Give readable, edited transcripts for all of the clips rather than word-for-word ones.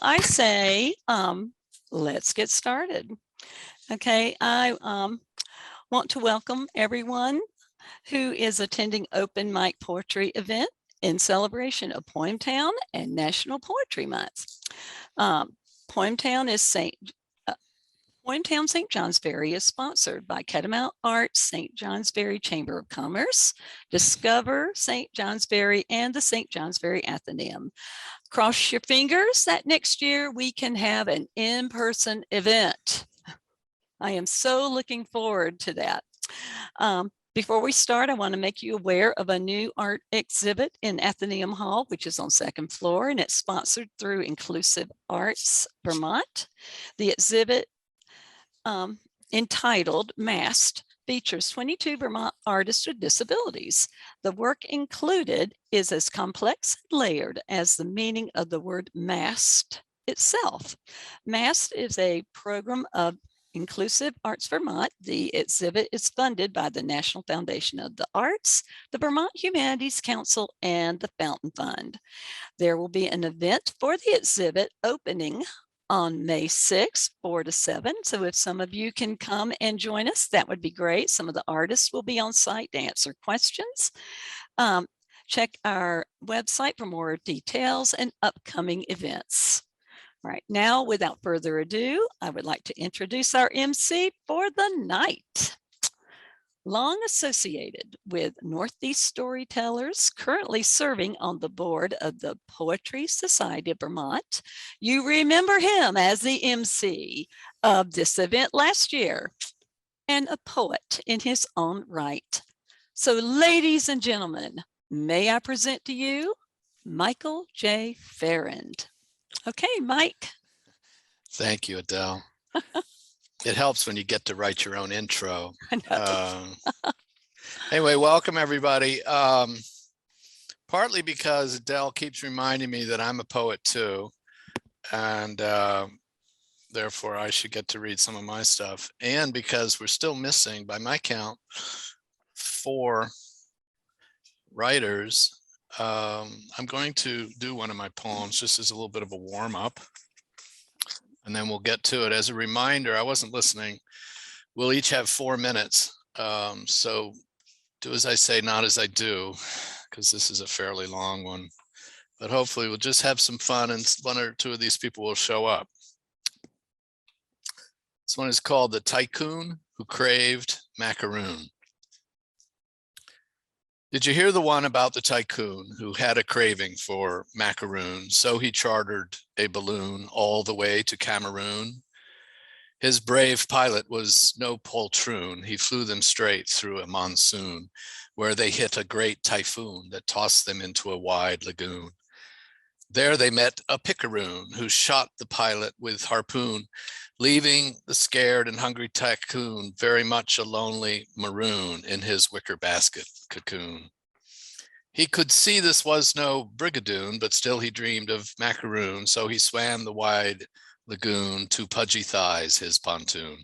I say, let's get started. Okay, I want to welcome everyone who is attending Open Mic Poetry event in celebration of Poemtown and National Poetry Month. Poemtown St. Johnsbury is sponsored by Catamount Arts, St. Johnsbury Chamber of Commerce, Discover St. Johnsbury, and the St. Johnsbury Athenaeum. Cross your fingers that next year we can have an in-person event. I am so looking forward to that. Before we start, I want to make you aware of a new art exhibit in Athenaeum Hall, which is on second floor, and it's sponsored through Inclusive Arts Vermont. The exhibit entitled Masked features 22 Vermont artists with disabilities. The work included is as complex and layered as the meaning of the word masked itself. Masked is a program of Inclusive Arts Vermont. The exhibit is funded by the National Foundation of the Arts, the Vermont Humanities Council, and the Fountain Fund. There will be an event for the exhibit opening on May 6th, 4 to 7. So if some of you can come and join us, that would be great. Some of the artists will be on site to answer questions. Check our website for more details and upcoming events. All right, now without further ado, I would like to introduce our MC for the night. Long associated with Northeast Storytellers, currently serving on the board of the Poetry Society of Vermont. You remember him as the MC of this event last year, and a poet in his own right. So ladies and gentlemen, may I present to you Michael J. Farrand. Okay, Mike. Thank you, Adele. It helps when you get to write your own intro. Anyway, welcome everybody. Partly because Adele keeps reminding me that I'm a poet too, and therefore I should get to read some of my stuff. And because we're still missing, by my count, 4 writers. I'm going to do one of my poems just as a little bit of a warm-up, and then we'll get to it. As a reminder, I wasn't listening. We'll each have 4 minutes. So do as I say, not as I do, because this is a fairly long one. But hopefully we'll just have some fun and 1 or 2 of these people will show up. This one is called The Tycoon Who Craved Macaroon. Did you hear the one about the tycoon who had a craving for macaroon? So he chartered a balloon all the way to Cameroon. His brave pilot was no poltroon. He flew them straight through a monsoon where they hit a great typhoon that tossed them into a wide lagoon. There they met a picaroon who shot the pilot with harpoon, leaving the scared and hungry tycoon very much a lonely maroon in his wicker basket cocoon. He could see this was no brigadoon, but still he dreamed of macaroon, so he swam the wide lagoon, 2 pudgy thighs his pontoon.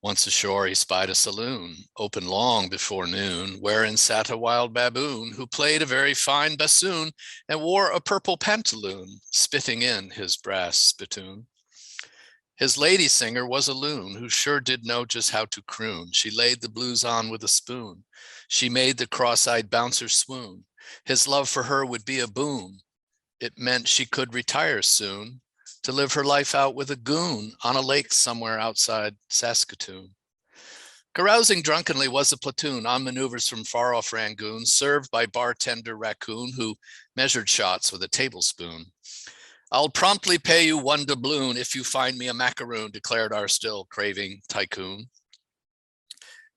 Once ashore he spied a saloon, open long before noon, wherein sat a wild baboon who played a very fine bassoon and wore a purple pantaloon, spitting in his brass spittoon. His lady singer was a loon who sure did know just how to croon. She laid the blues on with a spoon. She made the cross-eyed bouncer swoon. His love for her would be a boon. It meant she could retire soon to live her life out with a goon on a lake somewhere outside Saskatoon. Carousing drunkenly was a platoon on maneuvers from far-off Rangoon, served by bartender Raccoon, who measured shots with a tablespoon. I'll promptly pay you 1 doubloon if you find me a macaroon, declared our still craving tycoon.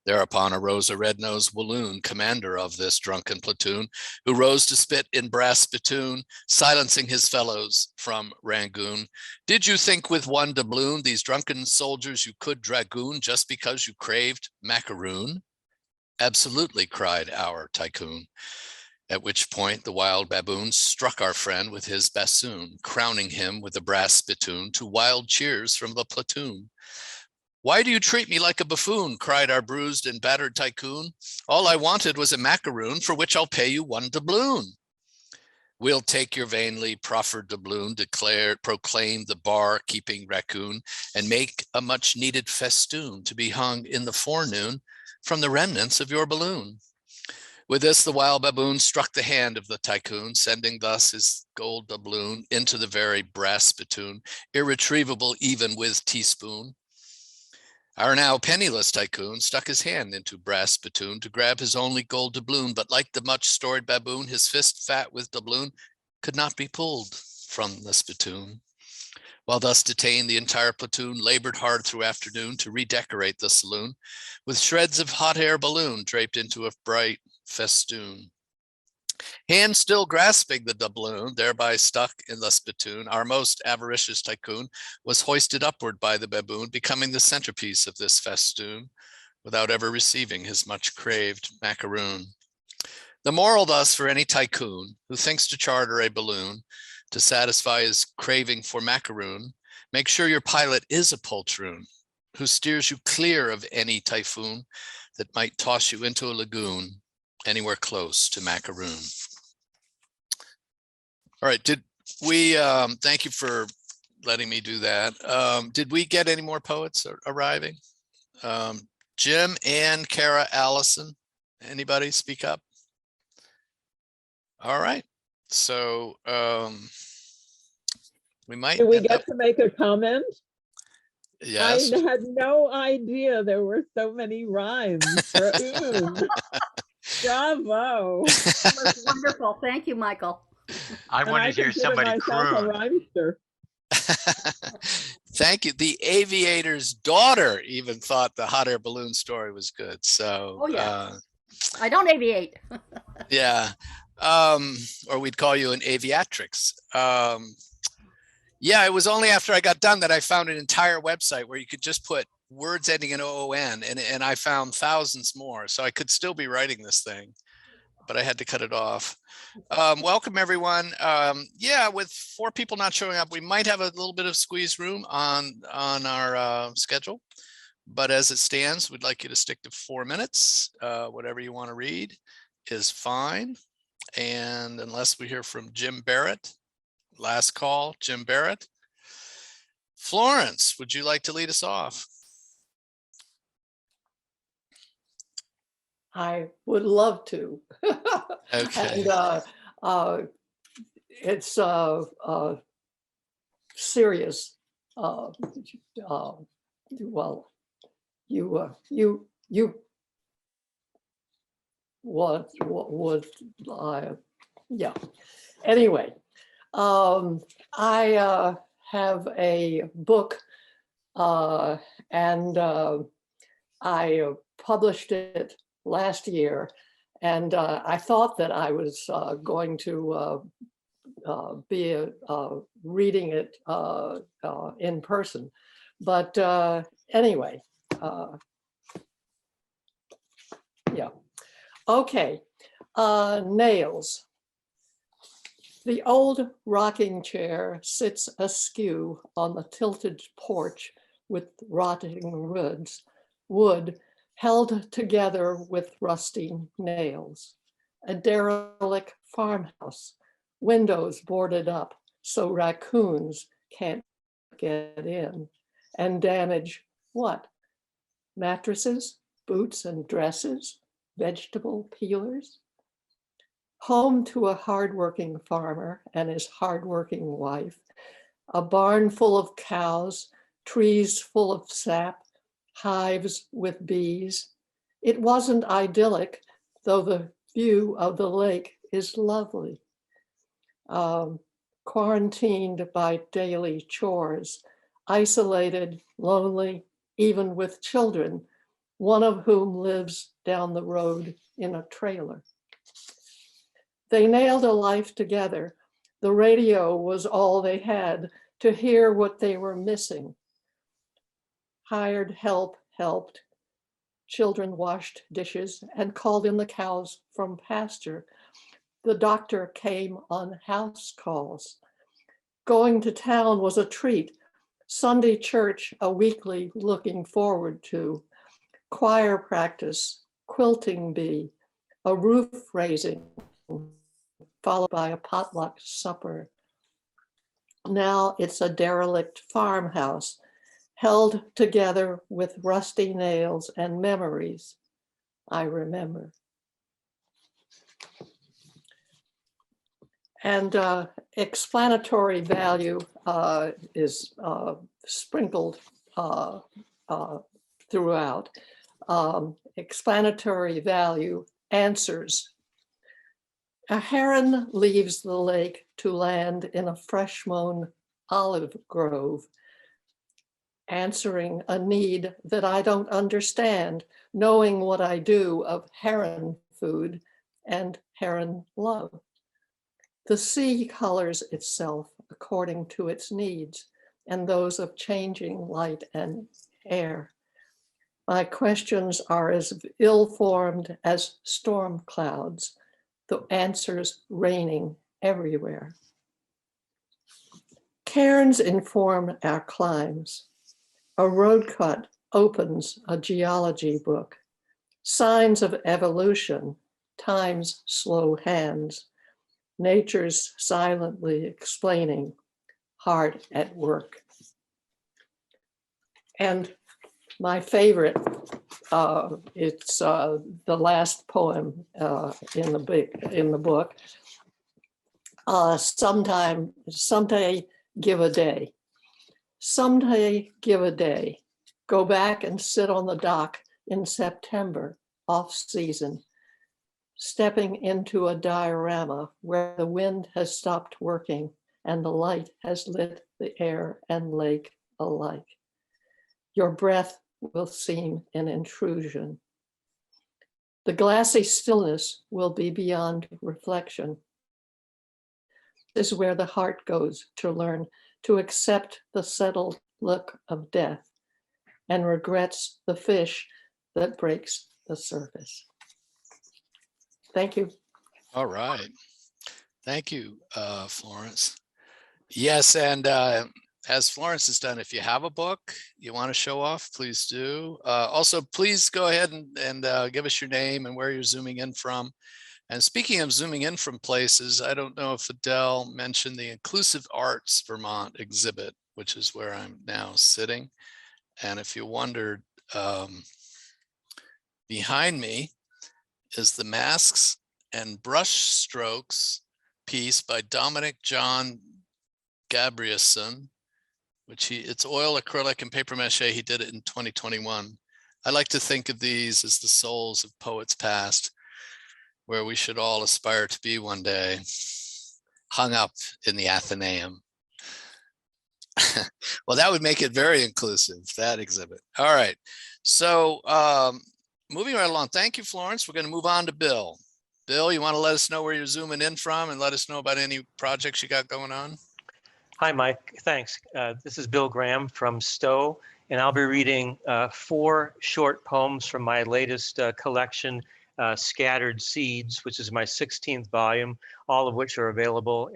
Thereupon arose a red-nosed walloon, commander of this drunken platoon, who rose to spit in brass spittoon, silencing his fellows from Rangoon. Did you think with 1 doubloon these drunken soldiers you could dragoon just because you craved macaroon? Absolutely, cried our tycoon. At which point the wild baboon struck our friend with his bassoon, crowning him with a brass spittoon to wild cheers from the platoon. Why do you treat me like a buffoon? Cried our bruised and battered tycoon. All I wanted was a macaroon for which I'll pay you 1 doubloon. We'll take your vainly proffered doubloon, proclaim the bar-keeping raccoon, and make a much-needed festoon to be hung in the forenoon from the remnants of your balloon. With this, the wild baboon struck the hand of the tycoon, sending thus his gold doubloon into the very brass spittoon, irretrievable even with teaspoon. Our now penniless tycoon stuck his hand into brass spittoon to grab his only gold doubloon, but like the much-storied baboon, his fist fat with doubloon could not be pulled from the spittoon. While thus detained, the entire platoon labored hard through afternoon to redecorate the saloon with shreds of hot air balloon draped into a bright festoon. Hand still grasping the doubloon, thereby stuck in the spittoon, our most avaricious tycoon was hoisted upward by the baboon, becoming the centerpiece of this festoon, without ever receiving his much craved macaroon. The moral thus for any tycoon who thinks to charter a balloon to satisfy his craving for macaroon, make sure your pilot is a poltroon who steers you clear of any typhoon that might toss you into a lagoon anywhere close to macaroon. All right, did we, thank you for letting me do that. Did we get any more poets arriving? Jim, Ann, Kara, Allison, anybody speak up? All right, so we might. Do we get to make a comment? Yes. I had no idea there were so many rhymes for Bravo. That was wonderful. Thank you, Michael. I wanted to hear somebody croon. Thank you. The aviator's daughter even thought the hot air balloon story was good. So, oh, yeah. I don't aviate. Yeah. Or we'd call you an aviatrix. Yeah, it was only after I got done that I found an entire website where you could just put words ending in OON, and I found thousands more. So I could still be writing this thing, but I had to cut it off. Welcome, everyone. Yeah, with 4 people not showing up, we might have a little bit of squeeze room on our schedule. But as it stands, we'd like you to stick to 4 minutes. Whatever you want to read is fine. And unless we hear from Jim Barrett, last call, Jim Barrett. Florence, would you like to lead us off? I would love to. Okay. And it's serious. Well, yeah. Anyway, I have a book, and I published it last year, and I thought that I was going to be reading it in person, but anyway, yeah. Okay, nails. The old rocking chair sits askew on the tilted porch with rotting wood held together with rusty nails. A derelict farmhouse, windows boarded up so raccoons can't get in, and damage what? Mattresses, boots and dresses, vegetable peelers? Home to a hardworking farmer and his hardworking wife, a barn full of cows, trees full of sap, hives with bees. It wasn't idyllic, though the view of the lake is lovely. Quarantined by daily chores, isolated, lonely, even with children, one of whom lives down the road in a trailer. They nailed a life together. The radio was all they had to hear what they were missing. Hired help helped. Children washed dishes and called in the cows from pasture. The doctor came on house calls. Going to town was a treat. Sunday church, a weekly looking forward to. Choir practice, quilting bee, a roof raising followed by a potluck supper. Now it's a derelict farmhouse, held together with rusty nails and memories I remember. And explanatory value is sprinkled throughout. Explanatory value answers. A heron leaves the lake to land in a fresh-mown olive grove, answering a need that I don't understand, knowing what I do of heron food and heron love. The sea colors itself according to its needs and those of changing light and air. My questions are as ill-formed as storm clouds, the answers raining everywhere. Cairns inform our climbs. A road cut opens a geology book. Signs of evolution, time's slow hands. Nature's silently explaining, heart at work. And my favorite, it's the last poem in the book. Someday give a day. Someday give a day. Go back and sit on the dock in September, off season, stepping into a diorama where the wind has stopped working and the light has lit the air and lake alike. Your breath will seem an intrusion. The glassy stillness will be beyond reflection. This is where the heart goes to learn to accept the settled look of death and regrets the fish that breaks the surface. Thank you. All right. Thank you, Florence. Yes, and as Florence has done, if you have a book you want to show off, please do. Also, please go ahead and give us your name and where you're zooming in from. And speaking of zooming in from places, I don't know if Adele mentioned the Inclusive Arts Vermont exhibit, which is where I'm now sitting. And if you wondered, behind me is the Masks and Brush Strokes piece by Dominic John Gabrielson, which it's oil, acrylic, and paper mache. He did it in 2021. I like to think of these as the souls of poets past, where we should all aspire to be one day, hung up in the Athenaeum. Well, that would make it very inclusive, that exhibit. All right, so moving right along. Thank you, Florence. We're going to move on to Bill. Bill, you want to let us know where you're zooming in from and let us know about any projects you got going on? Hi, Mike. Thanks. This is Bill Graham from Stowe, and I'll be reading 4 short poems from my latest collection, Scattered Seeds, which is my 16th volume, all of which are available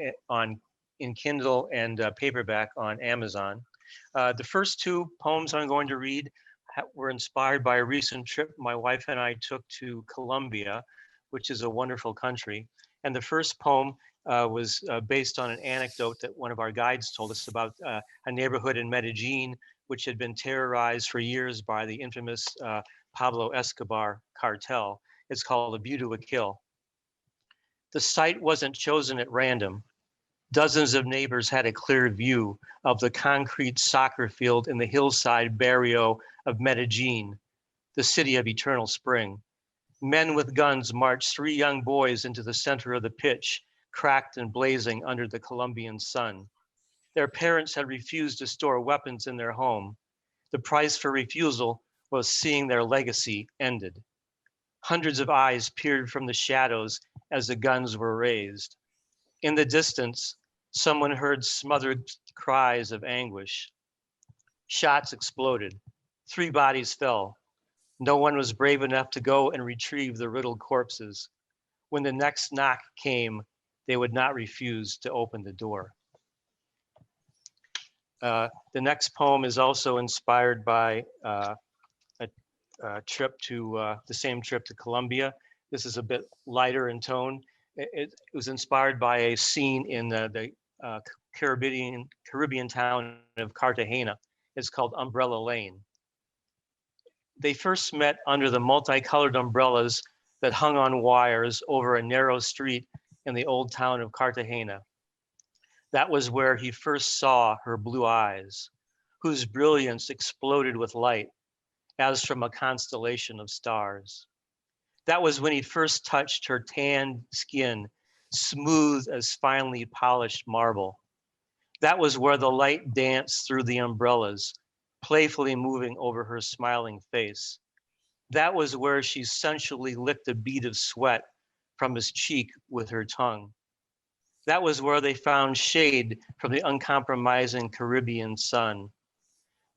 in Kindle and paperback on Amazon. The first 2 poems I'm going to read were inspired by a recent trip my wife and I took to Colombia, which is a wonderful country. And the first poem was based on an anecdote that one of our guides told us about a neighborhood in Medellin, which had been terrorized for years by the infamous Pablo Escobar cartel. It's called A View to a Kill. The site wasn't chosen at random. Dozens of neighbors had a clear view of the concrete soccer field in the hillside barrio of Medellin, the city of eternal spring. Men with guns marched 3 young boys into the center of the pitch, cracked and blazing under the Colombian sun. Their parents had refused to store weapons in their home. The price for refusal was seeing their legacy ended. Hundreds of eyes peered from the shadows as the guns were raised. In the distance, someone heard smothered cries of anguish. Shots exploded. 3 bodies fell. No one was brave enough to go and retrieve the riddled corpses. When the next knock came, they would not refuse to open the door. The next poem is also inspired by a trip to the same trip to Colombia. This is a bit lighter in tone. It was inspired by a scene in the Caribbean town of Cartagena. It's called Umbrella Lane. They first met under the multicolored umbrellas that hung on wires over a narrow street in the old town of Cartagena. That was where he first saw her blue eyes, whose brilliance exploded with light as from a constellation of stars. That was when he first touched her tanned skin, smooth as finely polished marble. That was where the light danced through the umbrellas, playfully moving over her smiling face. That was where she sensually licked a bead of sweat from his cheek with her tongue. That was where they found shade from the uncompromising Caribbean sun.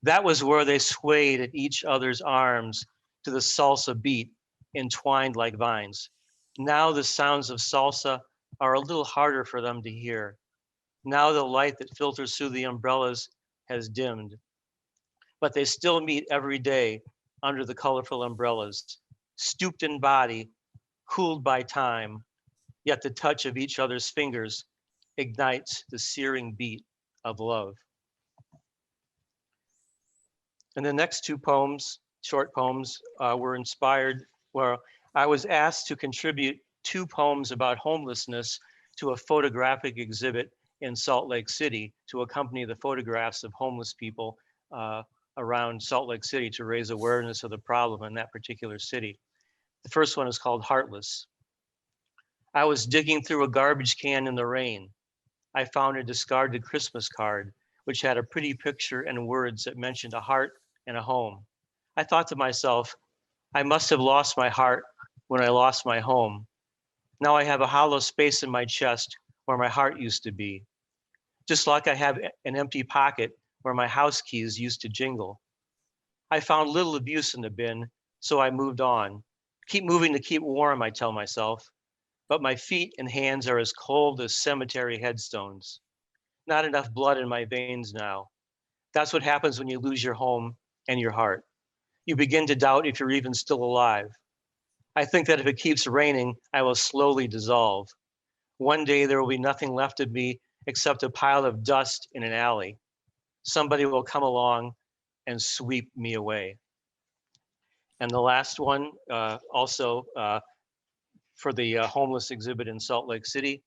That was where they swayed at each other's arms to the salsa beat, entwined like vines. Now the sounds of salsa are a little harder for them to hear. Now the light that filters through the umbrellas has dimmed. But they still meet every day under the colorful umbrellas, stooped in body, cooled by time, yet the touch of each other's fingers ignites the searing beat of love. And the next two poems, short poems, were inspired where I was asked to contribute 2 poems about homelessness to a photographic exhibit in Salt Lake City to accompany the photographs of homeless people around Salt Lake City to raise awareness of the problem in that particular city. The first one is called Heartless. I was digging through a garbage can in the rain. I found a discarded Christmas card, which had a pretty picture and words that mentioned a heart and a home. I thought to myself, I must have lost my heart when I lost my home. Now I have a hollow space in my chest where my heart used to be. Just like I have an empty pocket where my house keys used to jingle. I found little abuse in the bin, so I moved on. Keep moving to keep warm, I tell myself. But my feet and hands are as cold as cemetery headstones. Not enough blood in my veins now. That's what happens when you lose your home and your heart. You begin to doubt if you're even still alive. I think that if it keeps raining, I will slowly dissolve. One day there will be nothing left of me except a pile of dust in an alley. Somebody will come along and sweep me away. And the last one, also for the homeless exhibit in Salt Lake City,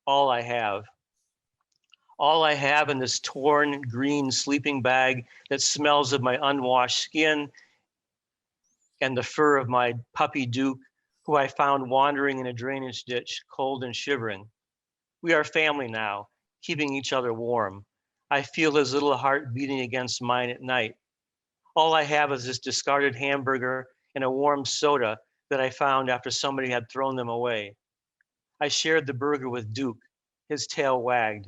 all I have. All I have in this torn green sleeping bag that smells of my unwashed skin and the fur of my puppy Duke, who I found wandering in a drainage ditch, cold and shivering. We are family now, keeping each other warm. I feel his little heart beating against mine at night. All I have is this discarded hamburger and a warm soda that I found after somebody had thrown them away. I shared the burger with Duke. His tail wagged.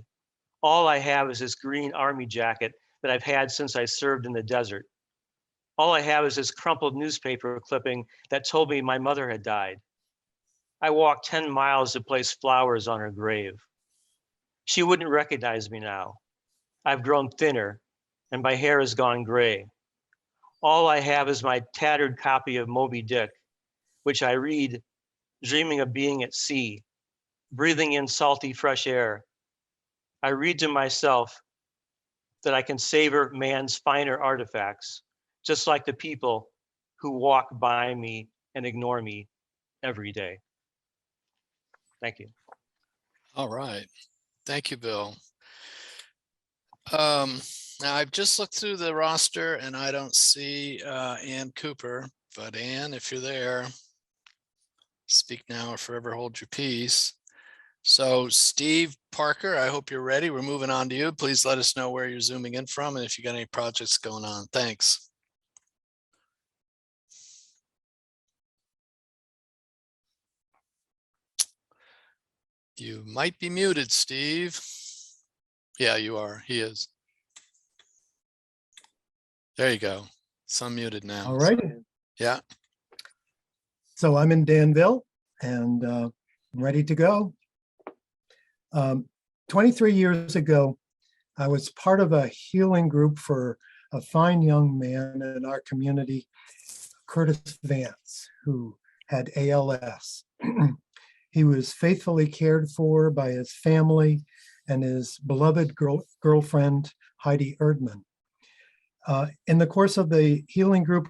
All I have is this green army jacket that I've had since I served in the desert. All I have is this crumpled newspaper clipping that told me my mother had died. I walked 10 miles to place flowers on her grave. She wouldn't recognize me now. I've grown thinner and my hair has gone gray. All I have is my tattered copy of Moby Dick, which I read, dreaming of being at sea, breathing in salty fresh air. I read to myself that I can savor man's finer artifacts, just like the people who walk by me and ignore me every day. Thank you. All right. Thank you, Bill. Now I've just looked through the roster and I don't see Ann Cooper, but Ann, if you're there, speak now or forever hold your peace. So Steve Parker, I hope you're ready. We're moving on to you. Please let us know where you're zooming in from and if you got any projects going on. Thanks. You might be muted, Steve. Yeah, you are. He is. There you go. It's unmuted now. All right. Yeah. So I'm in Danville and I'm ready to go. 23 years ago, I was part of a healing group for a fine young man in our community, Curtis Vance, who had ALS. He was faithfully cared for by his family and his beloved girlfriend, Heidi Erdmann. In the course of the healing group,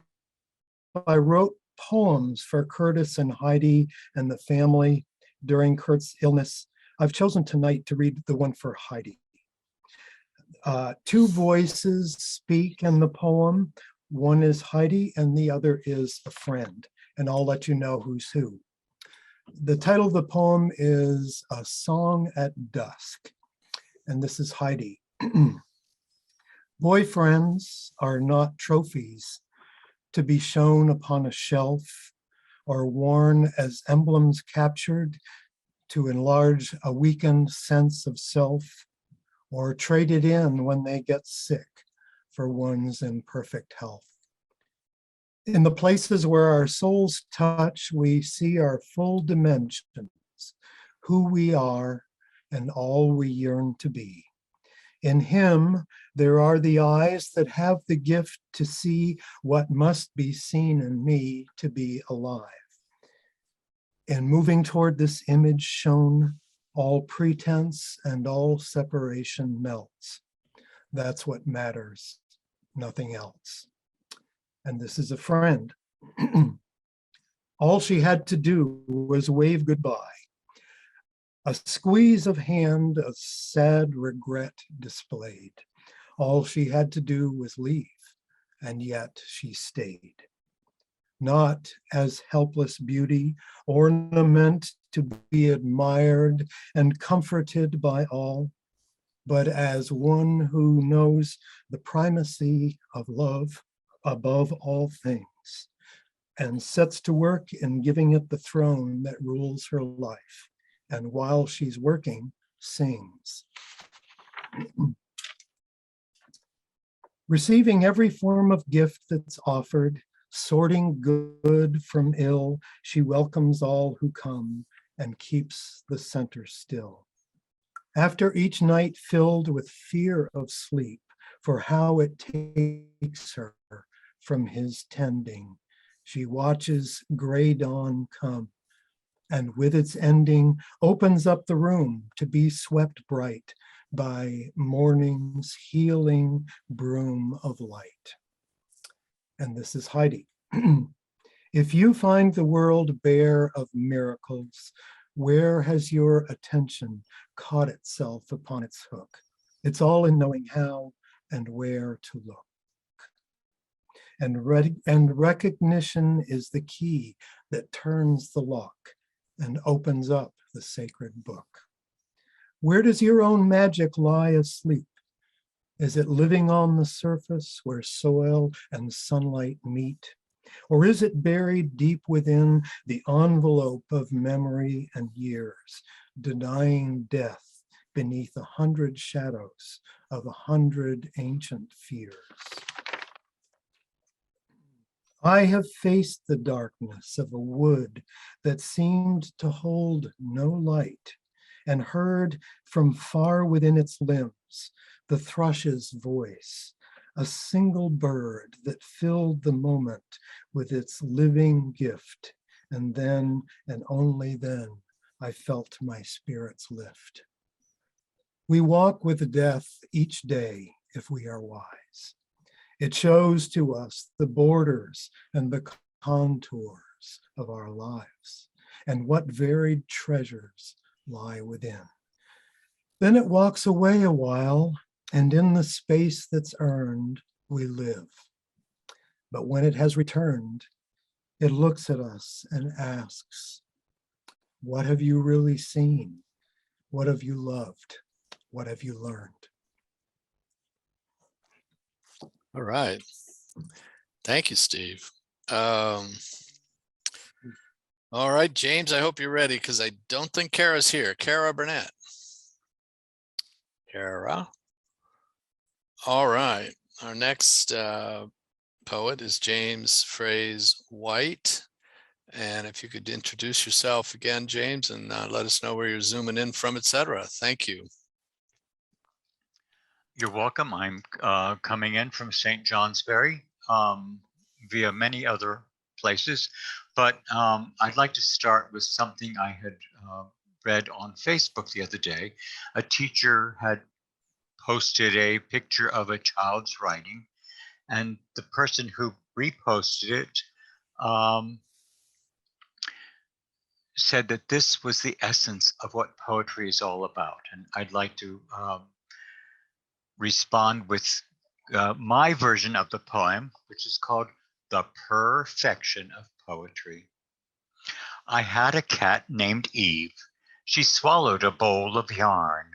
I wrote poems for Curtis and Heidi and the family during Kurt's illness. I've chosen tonight to read the one for Heidi. Two voices speak in the poem. One is Heidi and the other is a friend, and I'll let you know who's who. The title of the poem is A Song at Dusk, and this is Heidi. Boyfriends are not trophies to be shown upon a shelf or worn as emblems captured to enlarge a weakened sense of self, or traded in when they get sick for one's imperfect health. In the places where our souls touch, we see our full dimensions, who we are and all we yearn to be. In him, there are the eyes that have the gift to see what must be seen in me to be alive. In moving toward this image shown, all pretense and all separation melts. That's what matters, nothing else. And this is a friend. All she had to do was wave goodbye. A squeeze of hand, a sad regret displayed. All she had to do was leave, and yet she stayed. Not as helpless beauty, ornament to be admired and comforted by all, but as one who knows the primacy of love above all things, and sets to work in giving it the throne that rules her life, and while she's working, sings. Receiving every form of gift that's offered, sorting good from ill, she welcomes all who come and keeps the center still. After each night filled with fear of sleep, for how it takes her from his tending, she watches gray dawn come, and with its ending, opens up the room to be swept bright by morning's healing broom of light. And this is Heidi. If you find the world bare of miracles, where has your attention caught itself upon its hook? It's all in knowing how and where to look. And recognition is the key that turns the lock and opens up the sacred book. Where does your own magic lie asleep? Is it living on the surface where soil and sunlight meet? Or is it buried deep within the envelope of memory and years, denying death beneath 100 shadows of 100 ancient fears? I have faced the darkness of a wood that seemed to hold no light, and heard from far within its limbs the thrush's voice, a single bird that filled the moment with its living gift. And then, and only then, I felt my spirits lift. We walk with death each day if we are wise. It shows to us the borders and the contours of our lives and what varied treasures lie within. Then it walks away a while, and in the space that's earned, we live. But when it has returned, it looks at us and asks, what have you really seen? What have you loved? What have you learned? All right. Thank you, Steve. All right, James, I hope you're ready because I don't think Kara's here. Kara Burnett. Kara. All right. Our next poet is James Fraze White. And if you could introduce yourself again, James, and let us know where you're zooming in from, etc. Thank you. You're welcome. I'm coming in from St. Johnsbury via many other places, but I'd like to start with something I had read on Facebook the other day. A teacher had posted a picture of a child's writing, and the person who reposted it said that this was the essence of what poetry is all about. And I'd like to respond with my version of the poem, which is called The Perfection of Poetry. I had a cat named Eve. She swallowed a bowl of yarn.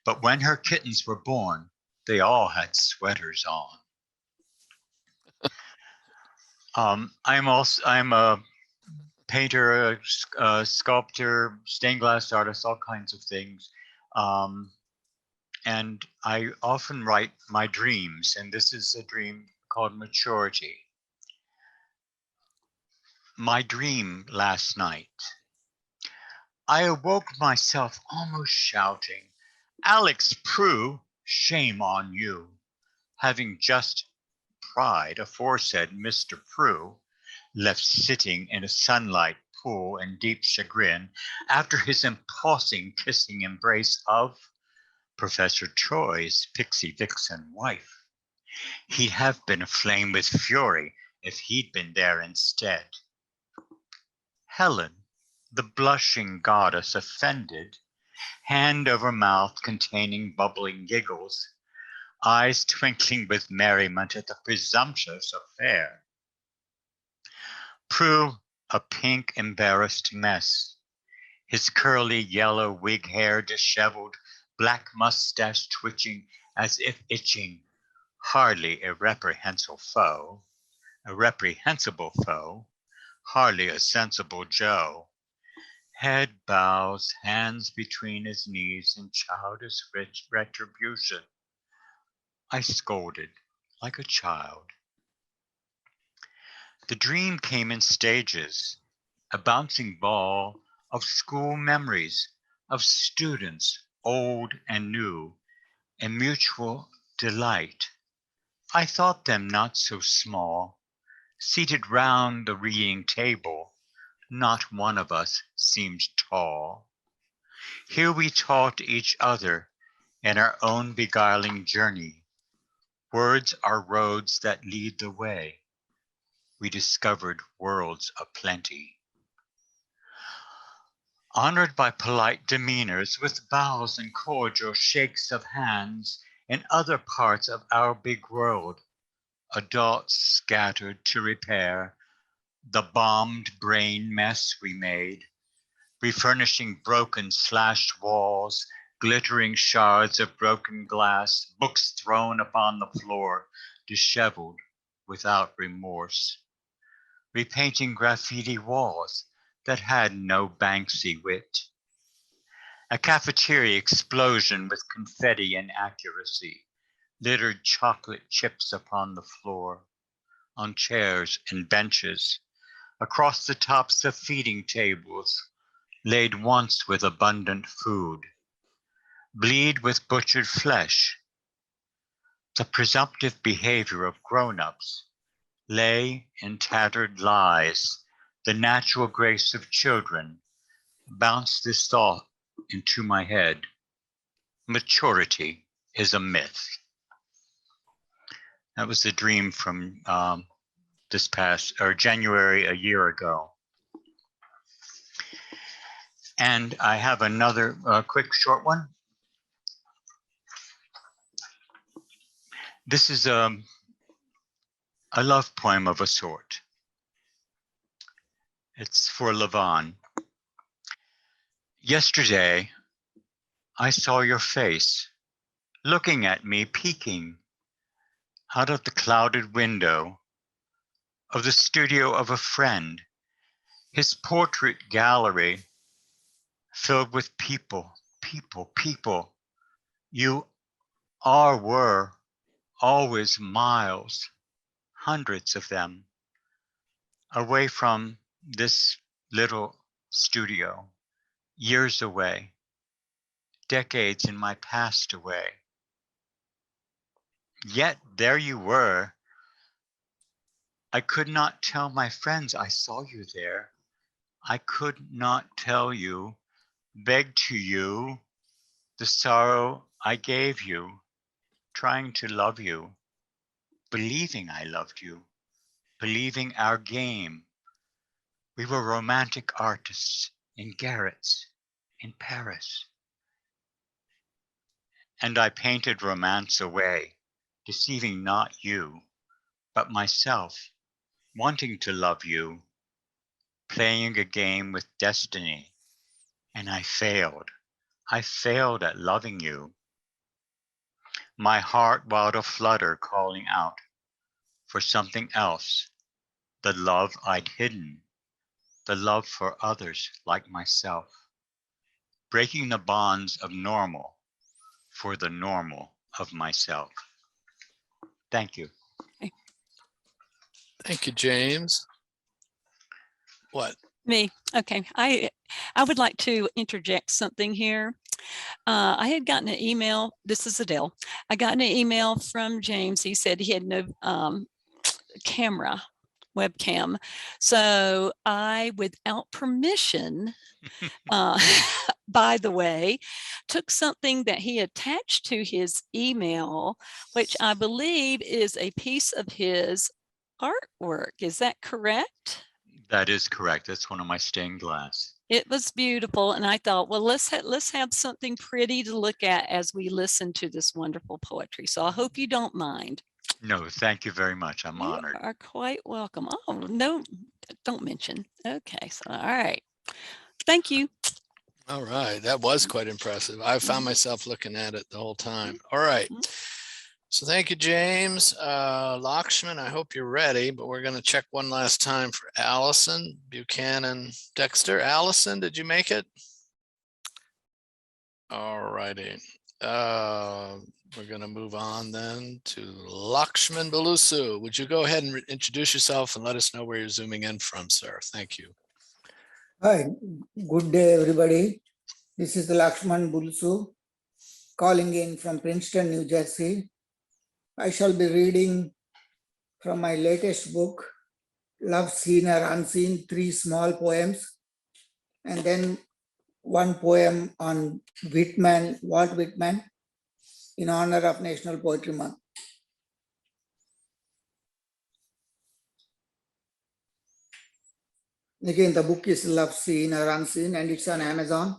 But when her kittens were born, they all had sweaters on. I'm a painter, a sculptor, stained glass artist, all kinds of things. And I often write my dreams, and this is a dream called Maturity. My dream last night. I awoke myself almost shouting, Alex Prue, shame on you, having just pried aforesaid Mr. Prue, left sitting in a sunlight pool in deep chagrin after his impulsing kissing embrace of Professor Troy's pixie vixen wife. He'd have been aflame with fury if he'd been there instead. Helen, the blushing goddess offended, hand over mouth containing bubbling giggles, eyes twinkling with merriment at the presumptuous affair. Prue, a pink, embarrassed mess, his curly yellow wig hair disheveled, black mustache twitching as if itching, hardly a reprehensible foe, hardly a sensible Joe. Head bows, hands between his knees in childish retribution. I scolded like a child. The dream came in stages, a bouncing ball of school memories, of students, old and new, in mutual delight. I thought them not so small, seated round the reading table, not one of us seemed tall. Here we taught each other in our own beguiling journey. Words are roads that lead the way. We discovered worlds of plenty. Honored by polite demeanors with bows and cordial shakes of hands in other parts of our big world, adults scattered to repair the bombed brain mess we made, refurnishing broken slashed walls, glittering shards of broken glass, books thrown upon the floor, disheveled without remorse, repainting graffiti walls that had no Banksy wit, a cafeteria explosion with confetti and accuracy, littered chocolate chips upon the floor, on chairs and benches, across the tops of feeding tables, laid once with abundant food, bleed with butchered flesh. The presumptive behavior of grown-ups lay in tattered lies. The natural grace of children bounced this thought into my head. Maturity is a myth. That was a dream from this past, or January a year ago. And I have another quick short one. This is a love poem of a sort. It's for Levon. Yesterday, I saw your face, looking at me, peeking out of the clouded window of the studio of a friend, his portrait gallery filled with people, people. You were always miles, hundreds of them, away from this little studio, years away, decades in my past away. Yet there you were, I could not tell my friends I saw you there. I could not tell you, beg to you, the sorrow I gave you, trying to love you, believing I loved you, believing our game. We were romantic artists in garrets in Paris. And I painted romance away, deceiving not you, but myself, wanting to love you, playing a game with destiny. And I failed. I failed at loving you. My heart wild aflutter, calling out for something else, the love I'd hidden, the love for others like myself, breaking the bonds of normal for the normal of myself. Thank you. Thank you, James. What? Me. Okay. I would like to interject something here. I had gotten an email. This is Adele. I got an email from James. He said he had no webcam. So I, without permission, by the way, took something that he attached to his email, which I believe is a piece of his artwork. Is that correct? That is correct. That's one of my stained glass. It was beautiful, and I thought, well, let's have something pretty to look at as we listen to this wonderful poetry. So I hope you don't mind. No, thank you very much. I'm honored. You are quite welcome. Oh, no, don't mention. Okay, so all right. Thank you. All right, that was quite impressive. I found myself looking at it the whole time. All right. So thank you, James. Lakshman, I hope you're ready, but we're going to check one last time for Allison Buchanan Dexter. Allison, did you make it? All righty. We're going to move on then to Lakshman Balusu. Would you go ahead and introduce yourself and let us know where you're zooming in from, sir? Thank you. Hi, good day, everybody. This is Lakshman Bulsu calling in from Princeton, New Jersey. I shall be reading from my latest book, Love Seen or Unseen, 3 small poems, and then one poem on Whitman, Walt Whitman, in honor of National Poetry Month. Again, the book is Love Seen or Unseen, and it's on Amazon.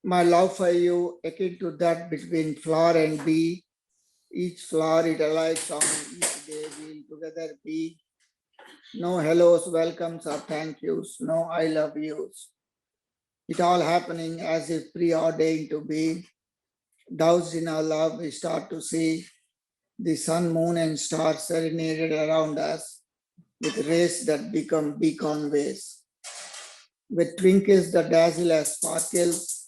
My love for you, akin to that between flower and bee. Each flower it alights on, each day we'll together be. No hellos, welcomes, or thank yous, no I love yous. It all happening as if preordained to be. Doused in our love, we start to see the sun, moon, and stars serenaded around us with rays that become beacon ways. With twinkles that dazzle as sparkles,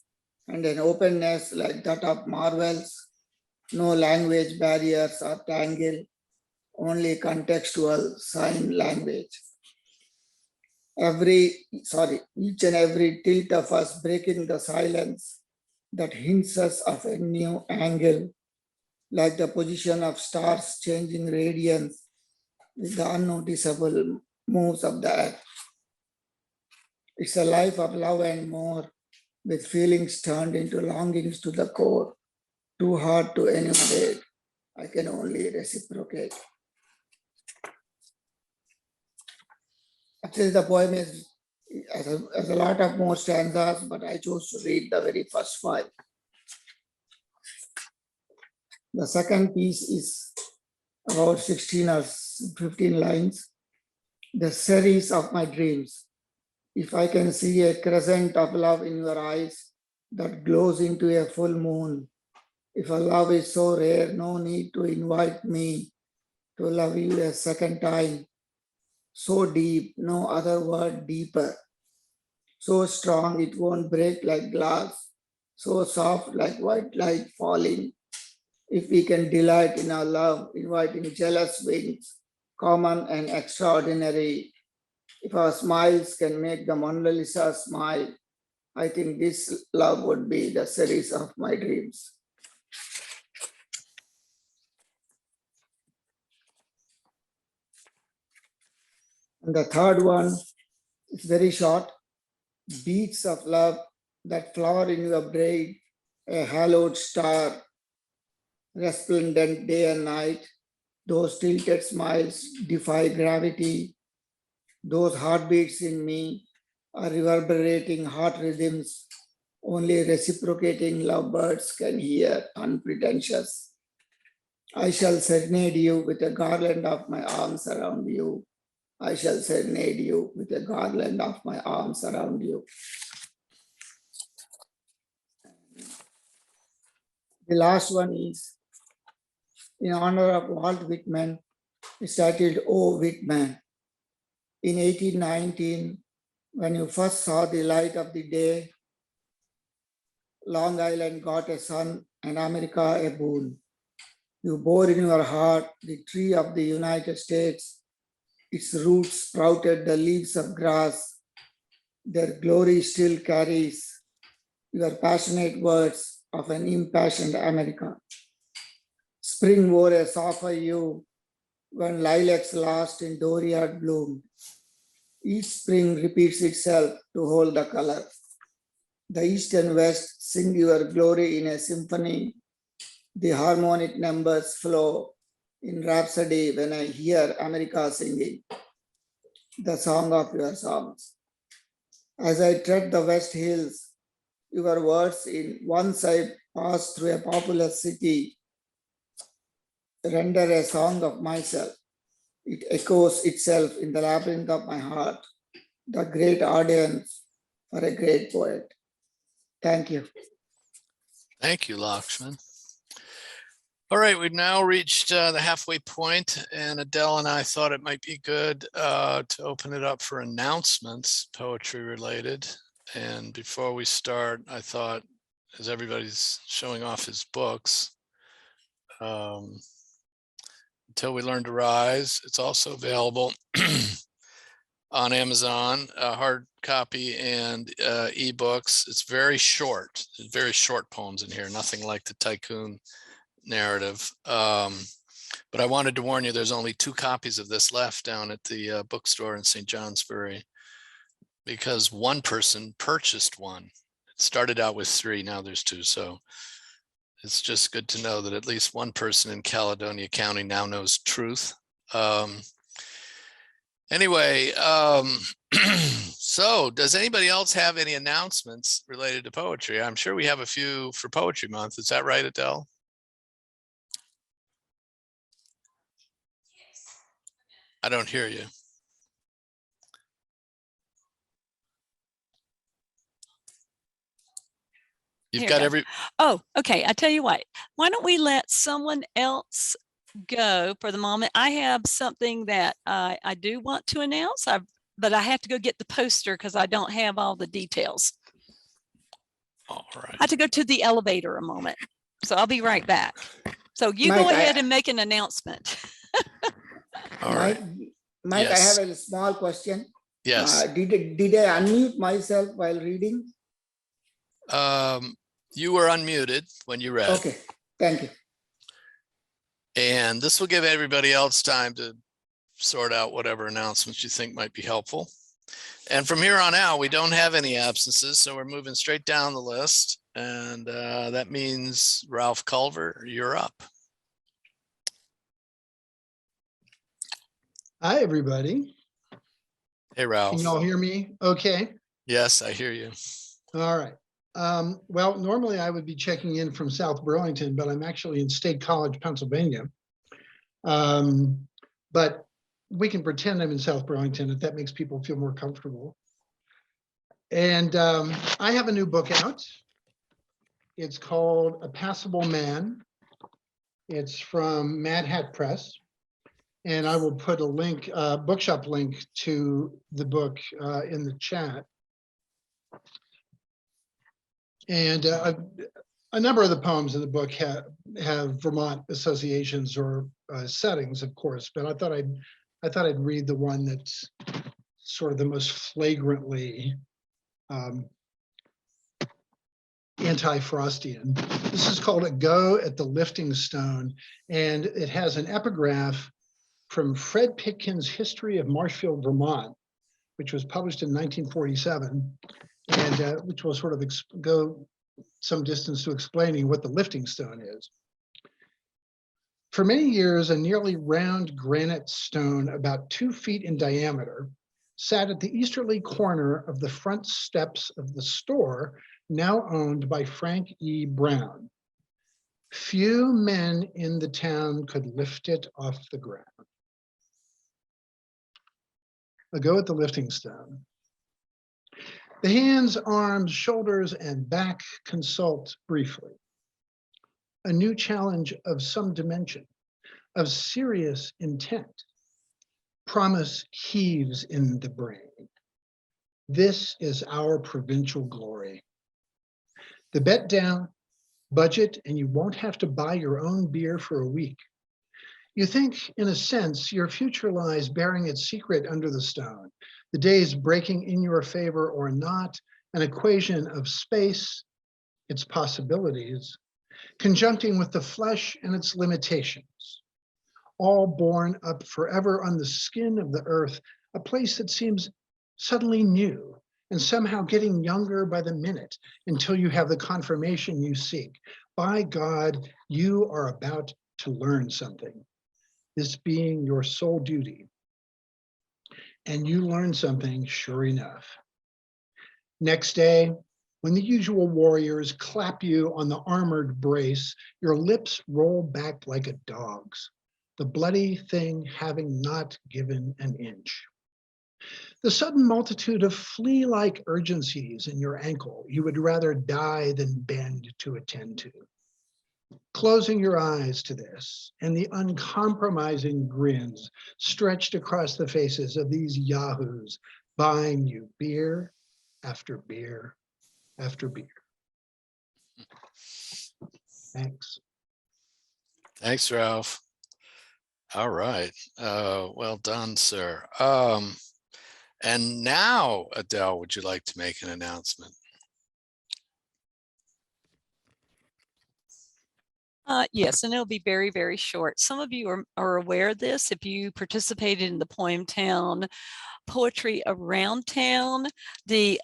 and an openness like that of marvels, no language barriers or tangle, only contextual sign language. Each and every tilt of us breaking the silence that hints us of a new angle, like the position of stars changing radiance with the unnoticeable moves of the earth. It's a life of love and more, with feelings turned into longings to the core, too hard to enumerate. I can only reciprocate. Actually, the poem has a lot of more stanzas, but I chose to read the very first 5. The second piece is about 16 or 15 lines. The series of my dreams. If I can see a crescent of love in your eyes that glows into a full moon, if a love is so rare, no need to invite me to love you a second time. So deep, no other word deeper. So strong, it won't break like glass. So soft, like white light falling. If we can delight in our love, inviting jealous wings, common and extraordinary. If our smiles can make the Mona Lisa smile, I think this love would be the series of my dreams. And the third one is very short. Beats of love that flower in your brain, a hallowed star, resplendent day and night. Those tilted smiles defy gravity. Those heartbeats in me are reverberating heart rhythms only reciprocating lovebirds can hear, unpretentious. I shall serenade you with a garland of my arms around you. I shall serenade you with a garland of my arms around you. The last one is in honor of Walt Whitman. It's titled, "Oh Whitman." In 1819, when you first saw the light of the day, Long Island got a son and America a boon. You bore in your heart the tree of the United States. Its roots sprouted the leaves of grass. Their glory still carries your passionate words of an impassioned America. Spring wore a softer hue when lilacs last in dooryard bloomed. Each spring repeats itself to hold the color. The east and west sing your glory in a symphony. The harmonic numbers flow in rhapsody when I hear America singing the song of your songs. As I tread the West Hills, your words in once I pass through a populous city render a song of myself. It echoes itself in the labyrinth of my heart, the great audience for a great poet. Thank you. Thank you, Lakshman. All right, we've now reached the halfway point, and Adele and I thought it might be good to open it up for announcements, poetry related. And before we start, I thought, as everybody's showing off his books, Until We Learn to Rise, it's also available on Amazon, hard copy and ebooks. It's very short poems in here, nothing like the tycoon narrative. But I wanted to warn you, there's only 2 copies of this left down at the bookstore in St. Johnsbury, because one person purchased one. It started out with 3, now there's 2. So it's just good to know that at least one person in Caledonia County now knows truth. Anyway, so does anybody else have any announcements related to poetry? I'm sure we have a few for Poetry Month. Is that right, Adele? I don't hear you. You've Here got we go. every. Oh, okay. I tell you what, why don't we let someone else go for the moment? I have something that I do want to announce, but I have to go get the poster because I don't have all the details. All right. I have to go to the elevator a moment. So I'll be right back. So you Mike, go ahead and make an announcement. All right. Mike, Yes. I have a small question. Yes. Did I unmute myself while reading? You were unmuted when you read. Okay, thank you. And this will give everybody else time to sort out whatever announcements you think might be helpful. And from here on out, we don't have any absences, so we're moving straight down the list. And that means Ralph Culver, you're up. Hi, everybody. Hey, Ralph. Can you all hear me? Okay. Yes, I hear you. All right. Well, normally I would be checking in from South Burlington, but I'm actually in State College, Pennsylvania. But we can pretend I'm in South Burlington if that makes people feel more comfortable. And I have a new book out. It's called A Passable Man. It's from Mad Hat Press. And I will put a link, bookshop link to the book in the chat. And a number of the poems in the book have Vermont associations or settings, of course, but I thought I'd read the one that's sort of the most flagrantly anti-Frostian. This is called A Go at the Lifting Stone, and it has an epigraph from Fred Pitkin's History of Marshfield, Vermont, which was published in 1947, and which will sort of go some distance to explaining what the lifting stone is. For many years, a nearly round granite stone about 2 feet in diameter sat at the easterly corner of the front steps of the store now owned by Frank E. Brown. Few men in the town could lift it off the ground. A go at the lifting stone. The hands, arms, shoulders, and back consult briefly. A new challenge of some dimension, of serious intent. Promise heaves in the brain. This is our provincial glory. The bet down, budget, and you won't have to buy your own beer for a week. You think, in a sense, your future lies bearing its secret under the stone, the days breaking in your favor or not, an equation of space, its possibilities, conjuncting with the flesh and its limitations, all borne up forever on the skin of the earth, a place that seems suddenly new and somehow getting younger by the minute until you have the confirmation you seek. By God, you are about to learn something, this being your sole duty. And you learn something, sure enough. Next day, when the usual warriors clap you on the armored brace, your lips roll back like a dog's, the bloody thing having not given an inch. The sudden multitude of flea-like urgencies in your ankle you would rather die than bend to attend to. Closing your eyes to this, and the uncompromising grins stretched across the faces of these yahoos, buying you beer after beer after beer. Thanks. Thanks, Ralph. All right. Well done, sir. And now, Adele, would you like to make an announcement? Yes, and it'll be very, very short. Some of you are aware of this. If you participated in the Poemtown Poetry Around Town, the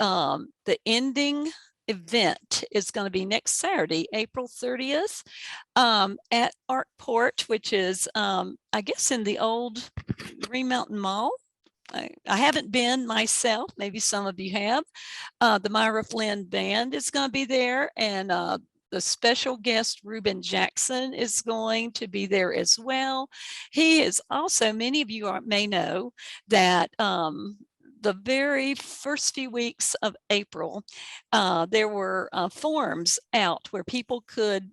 ending event is going to be next Saturday, April 30th, at Arkport, which is, I guess, in the old Green Mountain Mall. I haven't been myself. Maybe some of you have. The Myra Flynn Band is going to be there, and the special guest Reuben Jackson is going to be there as well. He is also, many of you may know that the very first few weeks of April, there were forms out where people could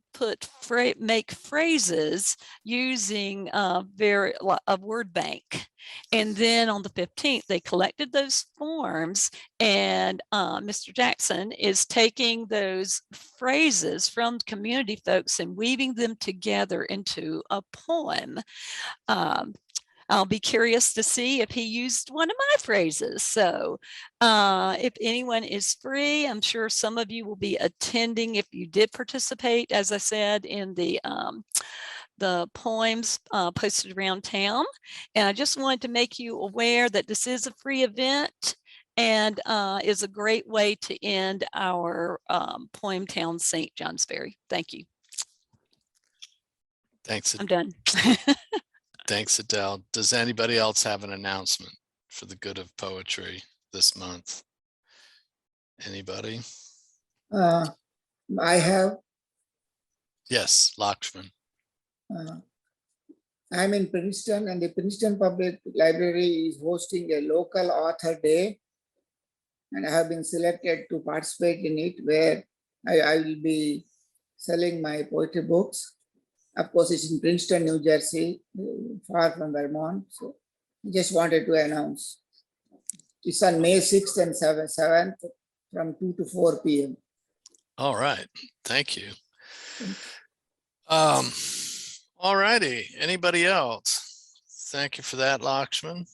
make phrases using a word bank. And then on the 15th, they collected those forms, and Mr. Jackson is taking those phrases from community folks and weaving them together into a poem. I'll be curious to see if he used one of my phrases. So if anyone is free, I'm sure some of you will be attending if you did participate, as I said, in the poems posted around town. And I just wanted to make you aware that this is a free event and is a great way to end our Poemtown St. Johnsbury. Thank you. Thanks. I'm done. Thanks, Adele. Does anybody else have an announcement for the good of poetry this month? Anybody? I have. Yes, Lakshman. I'm in Princeton, and the Princeton Public Library is hosting a local author day, and I have been selected to participate in it, where I will be selling my poetry books. Of course, it's in Princeton, New Jersey, far from Vermont. So I just wanted to announce. It's on May 6th and 7th from 2 to 4 p.m. All right. Thank you. All righty. Anybody else? Thank you for that, Lakshman.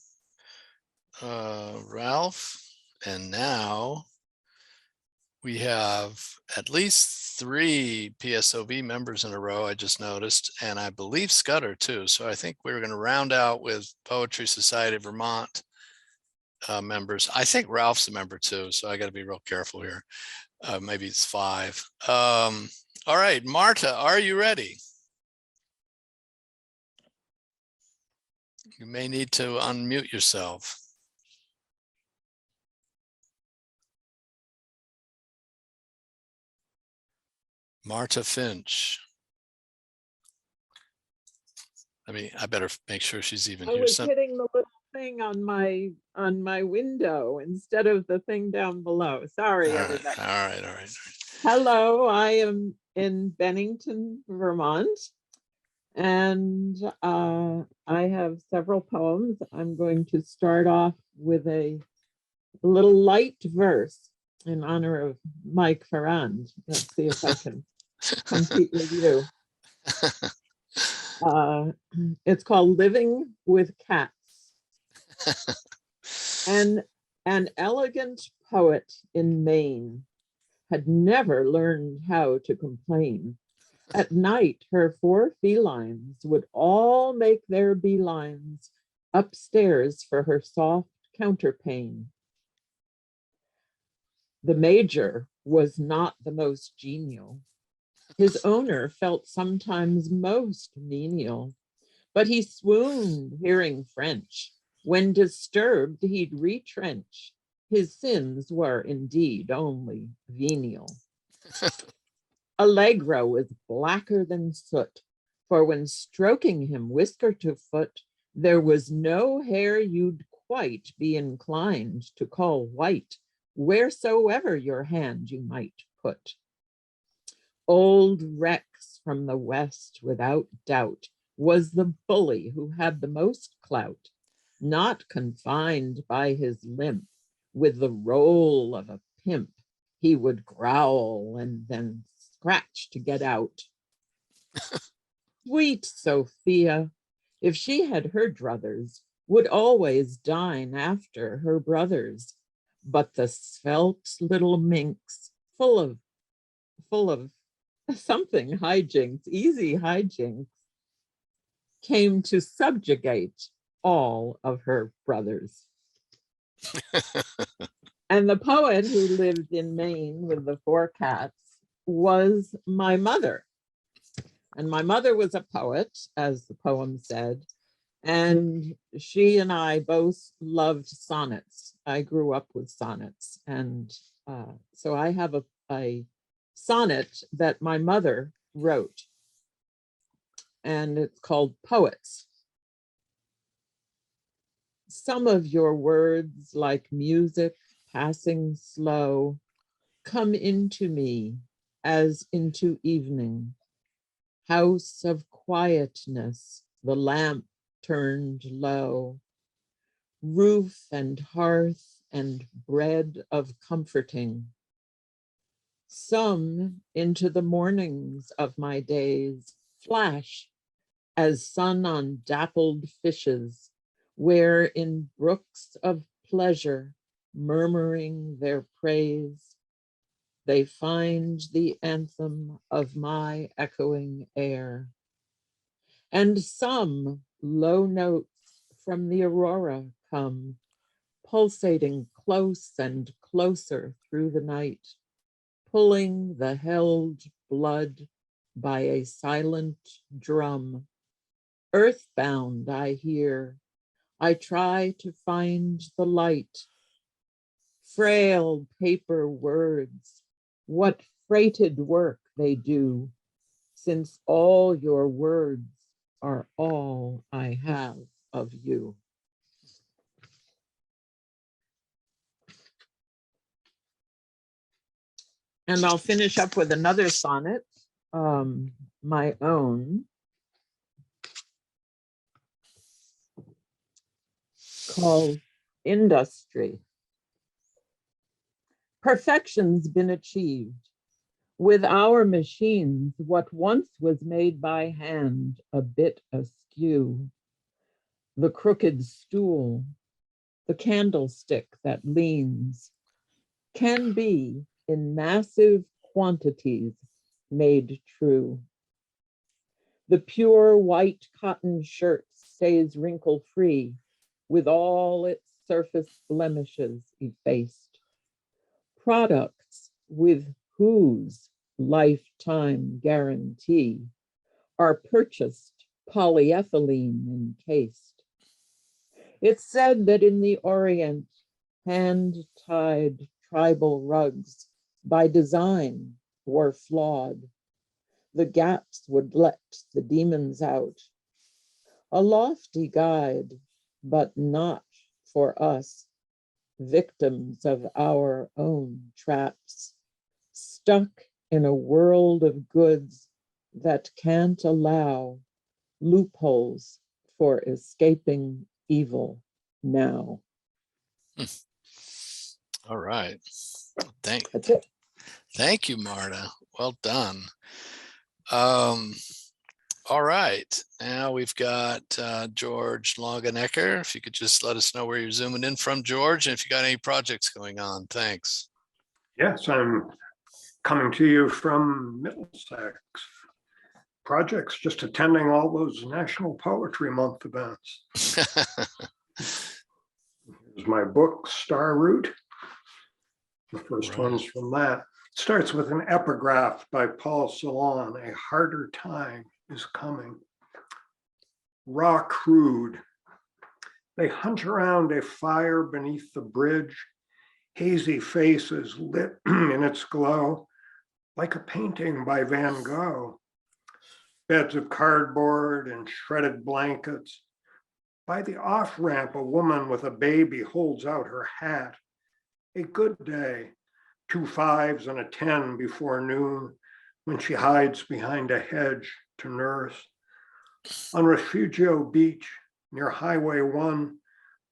Ralph. And now we have at least 3 PSOV members in a row, I just noticed, and I believe Scudder too. So I think we're going to round out with Poetry Society of Vermont members. I think Ralph's a member too, so I got to be real careful here. Maybe it's 5. All right, Marta, are you ready? You may need to unmute yourself. Marta Finch. I better make sure she's even I here. was hitting the little thing on my window instead of the thing down below. Sorry, everybody. All right. Hello, I am in Bennington, Vermont, and I have several poems. I'm going to start off with a little light verse in honor of Mike Ferrand. Let's see if I can compete with you. It's called Living with Cats. And an elegant poet in Maine had never learned how to complain. At night, her 4 felines would all make their beelines upstairs for her soft counterpane. The major was not the most genial. His owner felt sometimes most menial, but he swooned hearing French. When disturbed, he'd retrench. His sins were indeed only venial. Allegro was blacker than soot, for when stroking him whisker to foot, there was no hair you'd quite be inclined to call white, wheresoever your hand you might put. Old Rex from the West, without doubt, was the bully who had the most clout, not confined by his limp. With the roll of a pimp, he would growl and then scratch to get out. Sweet Sophia, if she had her druthers, would always dine after her brothers. But the svelte little minx, full of something hijinks, easy hijinks, came to subjugate all of her brothers. And the poet who lived in Maine with the 4 cats was my mother. And my mother was a poet, as the poem said, and she and I both loved sonnets. I grew up with sonnets. And so I have a sonnet that my mother wrote, and it's called Poets. Some of your words, like music passing slow, come into me as into evening. House of quietness, the lamp turned low, roof and hearth and bread of comforting. Some into the mornings of my days flash as sun on dappled fishes, where in brooks of pleasure, murmuring their praise, they find the anthem of my echoing air. And some low notes from the aurora come, pulsating close and closer through the night, pulling the held blood by a silent drum. Earthbound I hear, I try to find the light. Frail paper words, what freighted work they do, since all your words are all I have of you. And I'll finish up with another sonnet, my own, called Industry. Perfection's been achieved. With our machines, what once was made by hand, a bit askew, the crooked stool, the candlestick that leans, can be in massive quantities made true. The pure white cotton shirt stays wrinkle-free, with all its surface blemishes effaced. Products with whose lifetime guarantee are purchased polyethylene encased. It's said that in the Orient, hand-tied tribal rugs by design were flawed. The gaps would let the demons out. A lofty guide, but not for us, victims of our own traps, stuck in a world of goods that can't allow loopholes for escaping evil now. All right. That's it. Thank you, Marta. Well done. All right. Now we've got George Longenecker. If you could just let us know where you're zooming in from, George, and if you got any projects going on. Thanks. Yes, I'm coming to you from Middlesex. Projects, just attending all those National Poetry Month events. Here's my book, Star Route. The first one's from that. It starts with an epigraph by Paul Celan, "A harder time is coming." Raw crude. They hunt around a fire beneath the bridge. Hazy faces lit in its glow, like a painting by Van Gogh. Beds of cardboard and shredded blankets. By the off-ramp, a woman with a baby holds out her hat. A good day, 2 5s and a 10 before noon, when she hides behind a hedge to nurse. On Refugio Beach, near Highway 1,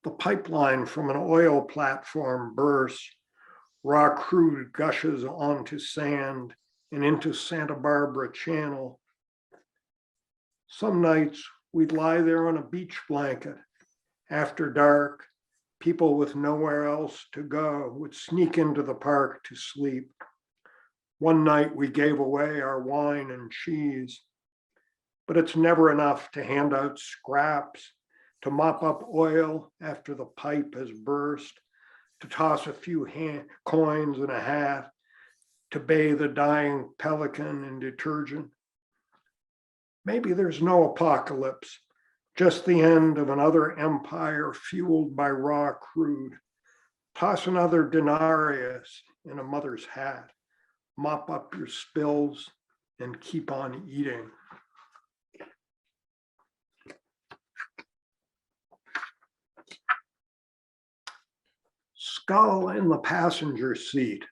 the pipeline from an oil platform bursts. Raw crude gushes onto sand and into Santa Barbara Channel. Some nights we'd lie there on a beach blanket. After dark, people with nowhere else to go would sneak into the park to sleep. One night we gave away our wine and cheese, but it's never enough to hand out scraps, to mop up oil after the pipe has burst, to toss a few coins in a hat, to bathe a dying pelican in detergent. Maybe there's no apocalypse, just the end of another empire fueled by raw crude. Toss another denarius in a mother's hat, mop up your spills, and keep on eating. Skull in the passenger seat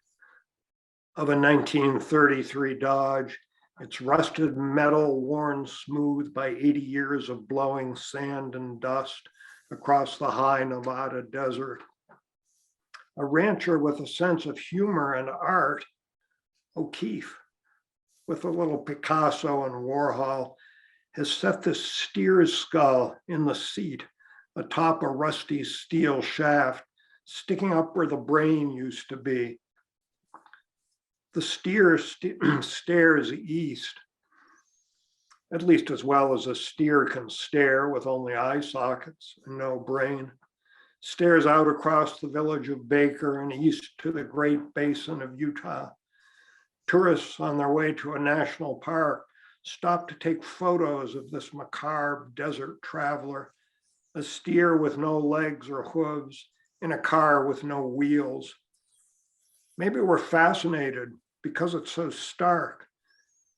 of a 1933 Dodge, its rusted metal worn smooth by 80 years of blowing sand and dust across the high Nevada desert. A rancher with a sense of humor and art, O'Keeffe, with a little Picasso and Warhol, has set this steer's skull in the seat atop a rusty steel shaft sticking up where the brain used to be. The steer stares east, at least as well as a steer can stare with only eye sockets and no brain. Stares out across the village of Baker and east to the Great Basin of Utah. Tourists on their way to a national park stop to take photos of this macabre desert traveler, a steer with no legs or hooves in a car with no wheels. Maybe we're fascinated because it's so stark,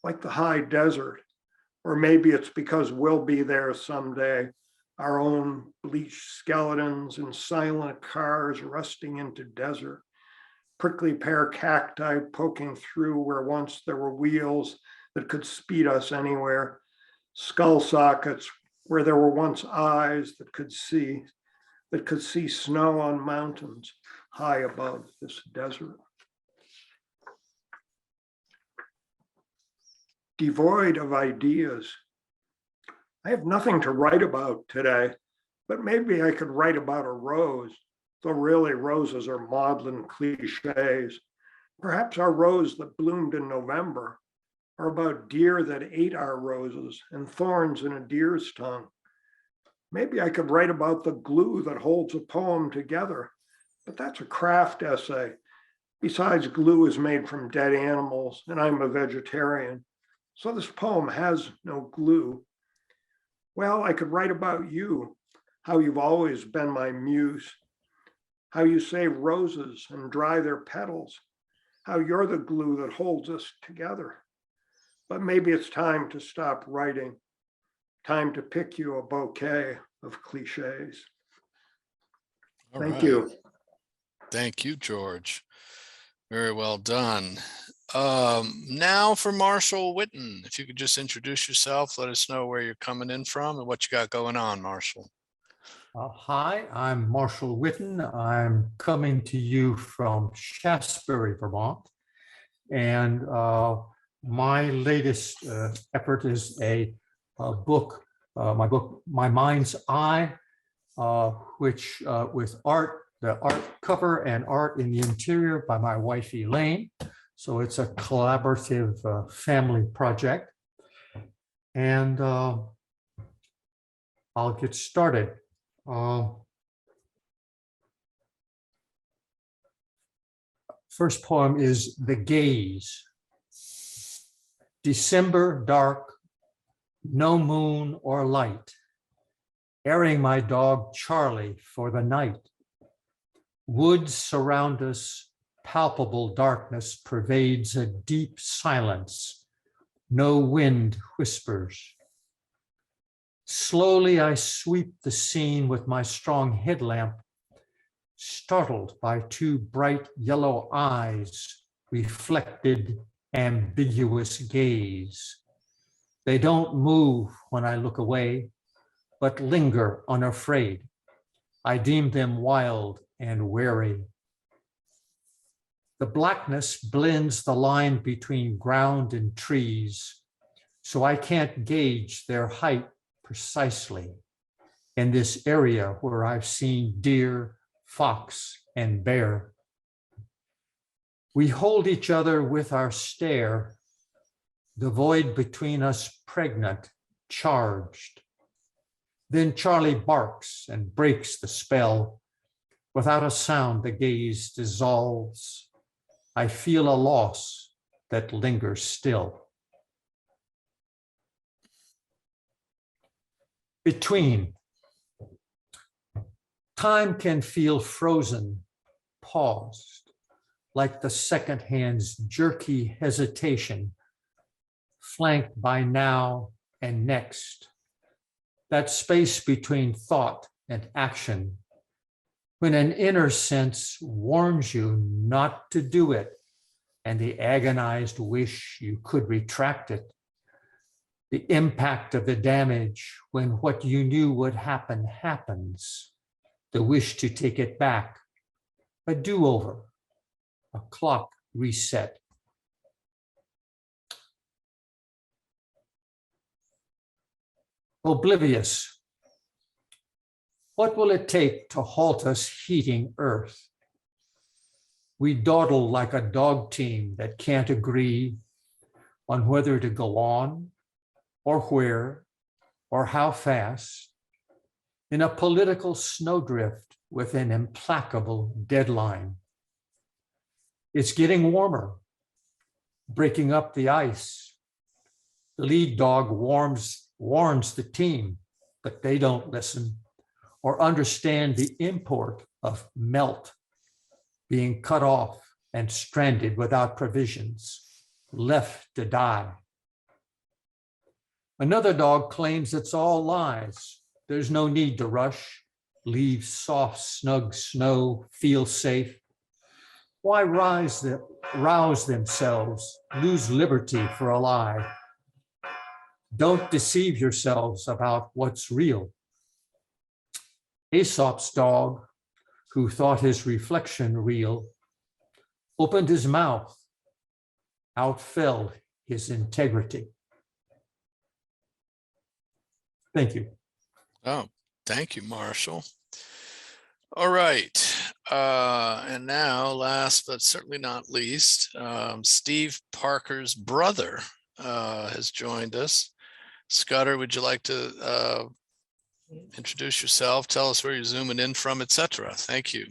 like the high desert, or maybe it's because we'll be there someday, our own bleached skeletons in silent cars rusting into desert, prickly pear cacti poking through where once there were wheels that could speed us anywhere, skull sockets where there were once eyes that could see snow on mountains high above this desert. Devoid of ideas. I have nothing to write about today, but maybe I could write about a rose, though really roses are maudlin cliches. Perhaps our rose that bloomed in November, or about deer that ate our roses and thorns in a deer's tongue. Maybe I could write about the glue that holds a poem together, but that's a craft essay. Besides, glue is made from dead animals, and I'm a vegetarian, so this poem has no glue. Well, I could write about you, how you've always been my muse, how you save roses and dry their petals, how you're the glue that holds us together. But maybe it's time to stop writing, time to pick you a bouquet of cliches. All Thank right. you. Thank you, George. Very well done. Now for Marshall Witten. If you could just introduce yourself, let us know where you're coming in from and what you got going on, Marshall. Hi, I'm Marshall Witten. I'm coming to you from Shaftesbury, Vermont. And my latest effort is a book, My Mind's Eye, which with art, the art cover and art in the interior by my wife, Elaine. So it's a collaborative family project. And I'll get started. First poem is The Gaze. December dark, no moon or light, airing my dog Charlie for the night. Woods surround us, palpable darkness pervades a deep silence, no wind whispers. Slowly I sweep the scene with my strong headlamp, startled by two bright yellow eyes, reflected, ambiguous gaze. They don't move when I look away, but linger unafraid. I deem them wild and wary. The blackness blends the line between ground and trees, so I can't gauge their height precisely in this area where I've seen deer, fox, and bear. We hold each other with our stare, the void between us pregnant, charged. Then Charlie barks and breaks the spell. Without a sound, the gaze dissolves. I feel a loss that lingers still. Between. Time can feel frozen, paused, like the second hand's jerky hesitation, flanked by now and next. That space between thought and action, when an inner sense warns you not to do it, and the agonized wish you could retract it. The impact of the damage when what you knew would happen happens. The wish to take it back, a do-over, a clock reset. Oblivious. What will it take to halt us heating Earth? We dawdle like a dog team that can't agree on whether to go on or where or how fast in a political snowdrift with an implacable deadline. It's getting warmer, breaking up the ice. The lead dog warns the team, but they don't listen or understand the import of melt, being cut off and stranded without provisions, left to die. Another dog claims it's all lies. There's no need to rush, leave soft, snug snow, feel safe. Why rouse themselves, lose liberty for a lie? Don't deceive yourselves about what's real. Aesop's dog, who thought his reflection real, opened his mouth, out fell his integrity. Thank you. Oh, thank you, Marshall. All right. And now, last but certainly not least, Steve Parker's brother has joined us. Scudder, would you like to introduce yourself? Tell us where you're zooming in from, etc. Thank you.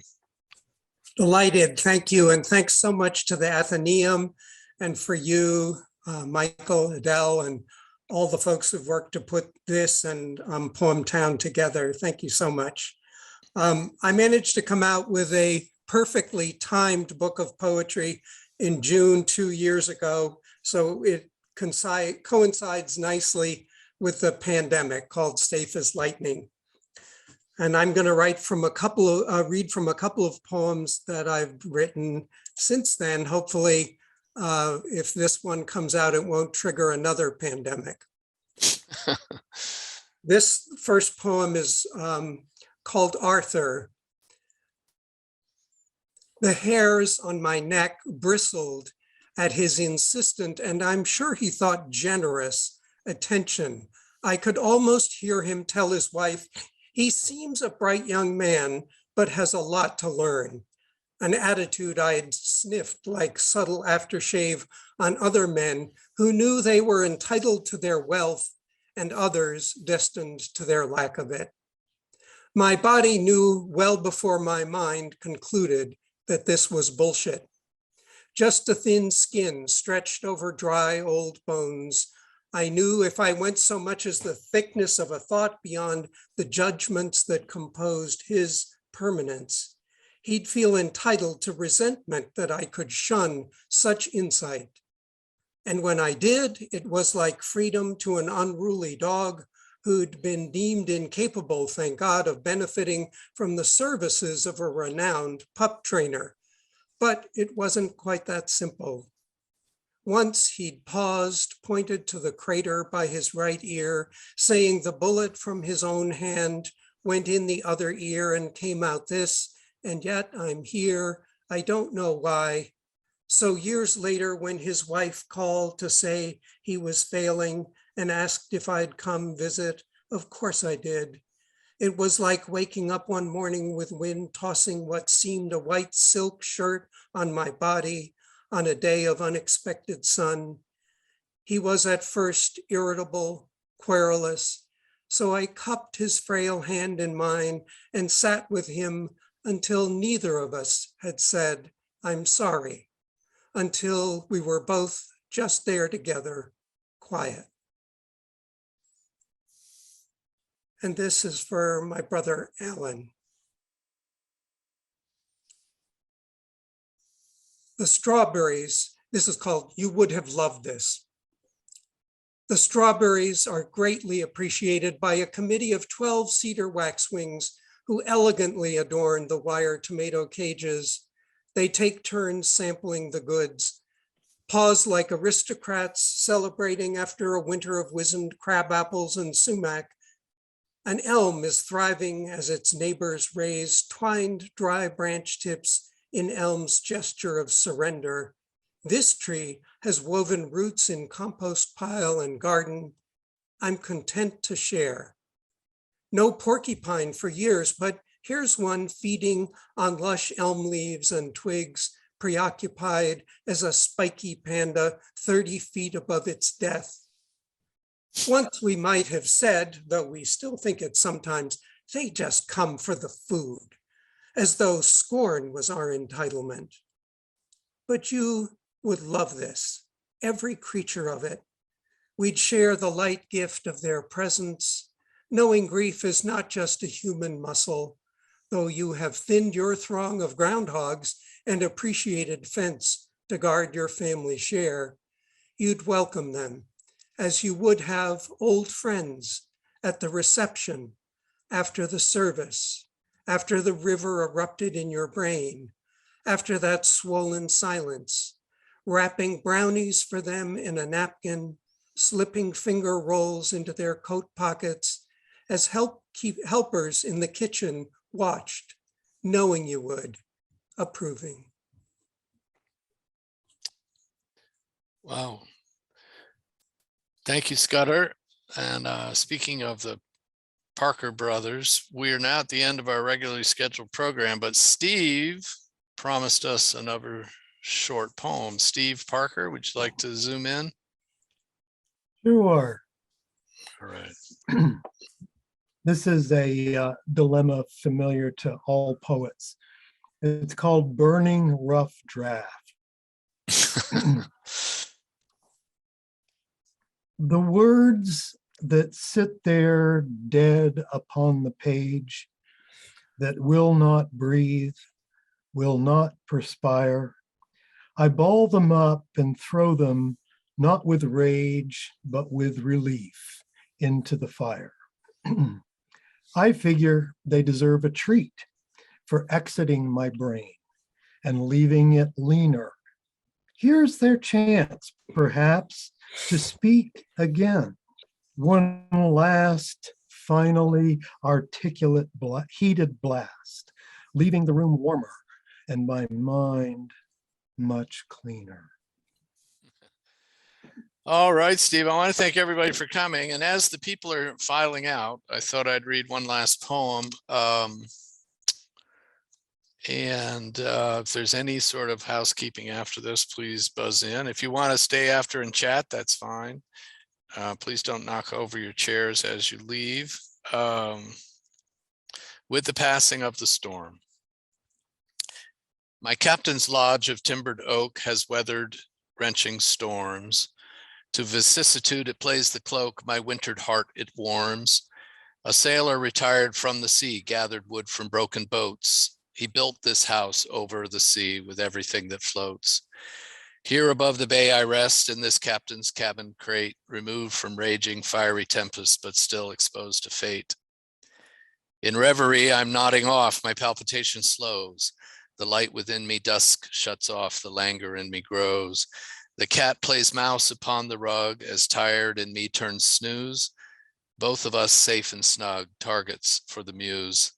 Delighted. Thank you. And thanks so much to the Athenaeum and for you, Michael, Adele, and all the folks who've worked to put this and Poemtown together. Thank you so much. I managed to come out with a perfectly timed book of poetry in June 2 years ago. So it coincides nicely with the pandemic, called Safe as Lightning. And I'm going to read from a couple of poems that I've written since then. Hopefully, if this one comes out, it won't trigger another pandemic. This first poem is called Arthur. The hairs on my neck bristled at his insistent, and I'm sure he thought generous, attention. I could almost hear him tell his wife, he seems a bright young man, but has a lot to learn. An attitude I'd sniffed like subtle aftershave on other men who knew they were entitled to their wealth and others destined to their lack of it. My body knew well before my mind concluded that this was bullshit. Just a thin skin stretched over dry old bones. I knew if I went so much as the thickness of a thought beyond the judgments that composed his permanence, he'd feel entitled to resentment that I could shun such insight. And when I did, it was like freedom to an unruly dog who'd been deemed incapable, thank God, of benefiting from the services of a renowned pup trainer. But it wasn't quite that simple. Once he'd paused, pointed to the crater by his right ear, saying the bullet from his own hand went in the other ear and came out this, and yet I'm here, I don't know why. So years later, when his wife called to say he was failing and asked if I'd come visit, of course I did. It was like waking up one morning with wind tossing what seemed a white silk shirt on my body on a day of unexpected sun. He was at first irritable, querulous, so I cupped his frail hand in mine and sat with him until neither of us had said, I'm sorry, until we were both just there together, quiet. And this is for my brother, Alan. The strawberries, this is called You Would Have Loved This. The strawberries are greatly appreciated by a committee of 12 cedar waxwings who elegantly adorn the wire tomato cages. They take turns sampling the goods, pause like aristocrats celebrating after a winter of wizened crab apples and sumac. An elm is thriving as its neighbors raise twined dry branch tips in elm's gesture of surrender. This tree has woven roots in compost pile and garden. I'm content to share. No porcupine for years, but here's one feeding on lush elm leaves and twigs, preoccupied as a spiky panda 30 feet above its death. Once we might have said, though we still think it sometimes, they just come for the food, as though scorn was our entitlement. But you would love this, every creature of it. We'd share the light gift of their presence, knowing grief is not just a human muscle, though you have thinned your throng of groundhogs and appreciated fence to guard your family share. You'd welcome them, as you would have old friends at the reception, after the service, after the river erupted in your brain, after that swollen silence, wrapping brownies for them in a napkin, slipping finger rolls into their coat pockets as helpers in the kitchen watched, knowing you would, approving. Wow. Thank you, Scudder. And speaking of the Parker brothers. We are now at the end of our regularly scheduled program, but Steve promised us another short poem. Steve Parker, would you like to zoom in? Sure. All right. This is a dilemma familiar to all poets. It's called Burning Rough Draft. The words that sit there dead upon the page, that will not breathe, will not perspire, I ball them up and throw them, not with rage, but with relief, into the fire. I figure they deserve a treat for exiting my brain and leaving it leaner. Here's their chance, perhaps, to speak again. One last, finally articulate, heated blast, leaving the room warmer and my mind much cleaner. All right, Steve, I want to thank everybody for coming. And as the people are filing out, I thought I'd read one last poem. If there's any sort of housekeeping after this, please buzz in. If you want to stay after and chat, that's fine. Please don't knock over your chairs as you leave. With the passing of the storm. My captain's lodge of timbered oak has weathered wrenching storms. To vicissitude it plays the cloak, my wintered heart it warms. A sailor retired from the sea gathered wood from broken boats. He built this house over the sea with everything that floats. Here above the bay I rest in this captain's cabin crate, removed from raging fiery tempests, but still exposed to fate. In reverie I'm nodding off, my palpitation slows. The light within me dusk shuts off, the languor in me grows. The cat plays mouse upon the rug as tired in me turns snooze. Both of us safe and snug, targets for the muse.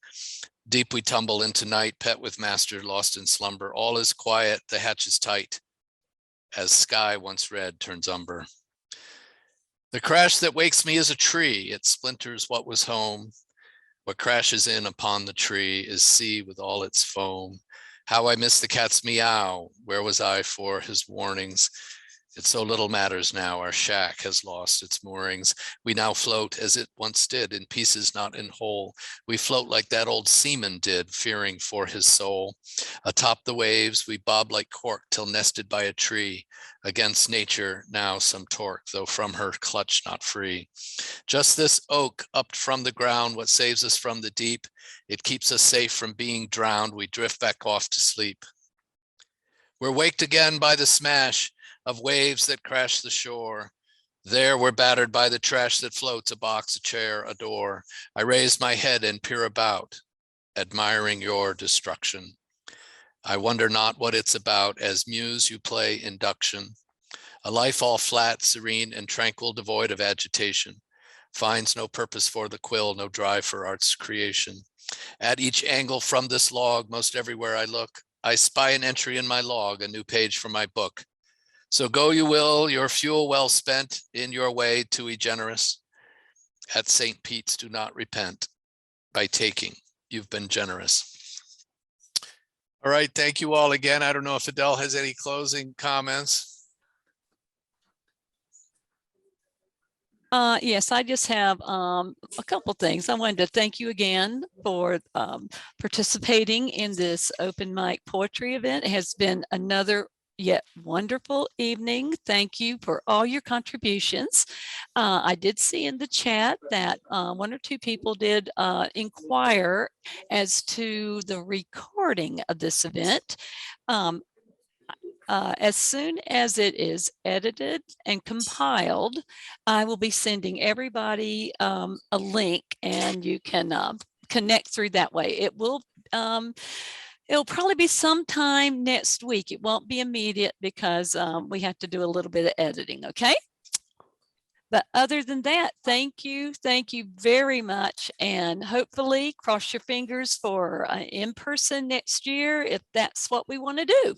Deep we tumble into night, pet with master lost in slumber. All is quiet, the hatch is tight, as sky once red turns umber. The crash that wakes me is a tree, it splinters what was home. What crashes in upon the tree is sea with all its foam. How I miss the cat's meow, where was I for his warnings? It so little matters now, our shack has lost its moorings. We now float as it once did, in pieces not in whole. We float like that old seaman did, fearing for his soul. Atop the waves we bob like cork till nested by a tree. Against nature now some torque, though from her clutch not free. Just this oak up from the ground, what saves us from the deep. It keeps us safe from being drowned, we drift back off to sleep. We're waked again by the smash of waves that crash the shore. There we're battered by the trash that floats, a box, a chair, a door. I raise my head and peer about, admiring your destruction. I wonder not what it's about, as muse you play induction. A life all flat, serene, and tranquil, devoid of agitation. Finds no purpose for the quill, no drive for art's creation. At each angle from this log, most everywhere I look, I spy an entry in my log, a new page from my book. So go you will, your fuel well spent, in your way to be generous. At St. Pete's do not repent. By taking, you've been generous. All right, thank you all again. I don't know if Adele has any closing comments. Yes, I just have a couple things. I wanted to thank you again for participating in this open mic poetry event. It has been another yet wonderful evening. Thank you for all your contributions. I did see in the chat that one or two people did inquire as to the recording of this event. As soon as it is edited and compiled, I will be sending everybody a link, and you can connect through that way. It will it'll probably be sometime next week. It won't be immediate because we have to do a little bit of editing, okay? But other than that, thank you very much. And hopefully cross your fingers for in person next year, if that's what we want to do.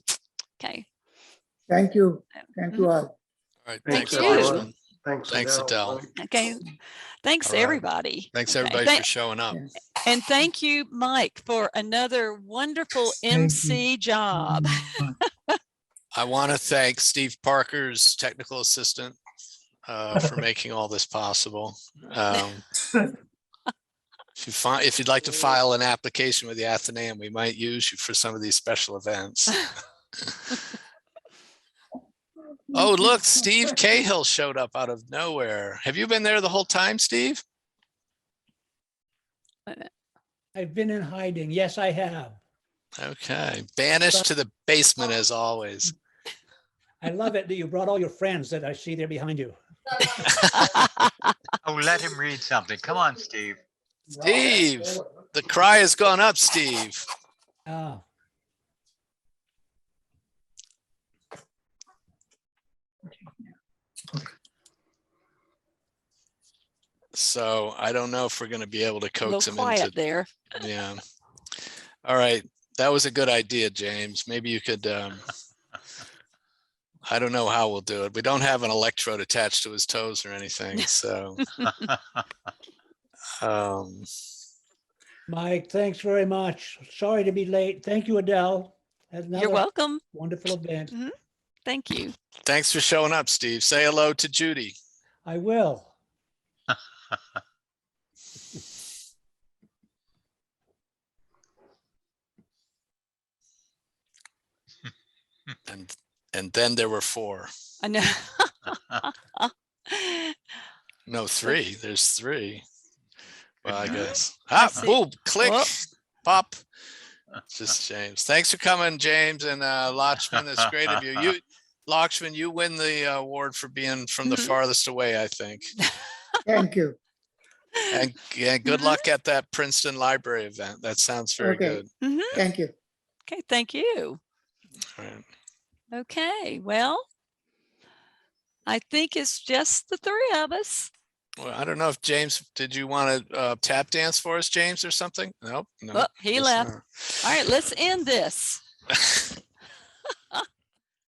Okay. Thank you. Thank you all. All right, Thank thanks, you. everyone. Thanks, Thanks, Adele. Okay. Thanks, All right. everybody. Thanks, Okay, everybody, for showing up. Yes. And thank you, Mike, for another wonderful Thank you MC job. very much. I want to thank Steve Parker's technical assistant for making all this possible. If you'd like to file an application with the Athenaeum, we might use you for some of these special events. Oh, look, Steve Cahill showed up out of nowhere. Have you been there the whole time, Steve? I've been in hiding. Yes, I have. Okay, banished to the basement as always. I love it that you brought all your friends that I see there behind you. Oh, let him read something. Come on, Steve. Steve, the cry has gone up, Steve. Ah, So I don't know if we're going to be able to A coax little him quiet into. there. Yeah. All right. That was a good idea, James. Maybe you could, I don't know how we'll do it. We don't have an electrode attached to his toes or anything. So, Mike, thanks very much. Sorry to be late. Thank you, Adele. Had You're another welcome. wonderful event. Thank you. thanks for showing up, Steve. Say hello to Judy. I will. And then there were 4. I know. No, 3. There's 3. Well, I guess. I Ah, see. boom, click, Whoop. pop. Just James. Thanks for coming, James and Lachman. That's great of you. Lachman, you win the award for being from the farthest away, I think. Thank you. And yeah, good luck at that Princeton Library event. That sounds very Okay. good. Thank you. Okay, thank you. All right. Okay, well, I think it's just the 3 of us. Well, I don't know if James, did you want to tap dance for us, James, or something? Nope. No. Oh, he guess left. not. All right, let's end this.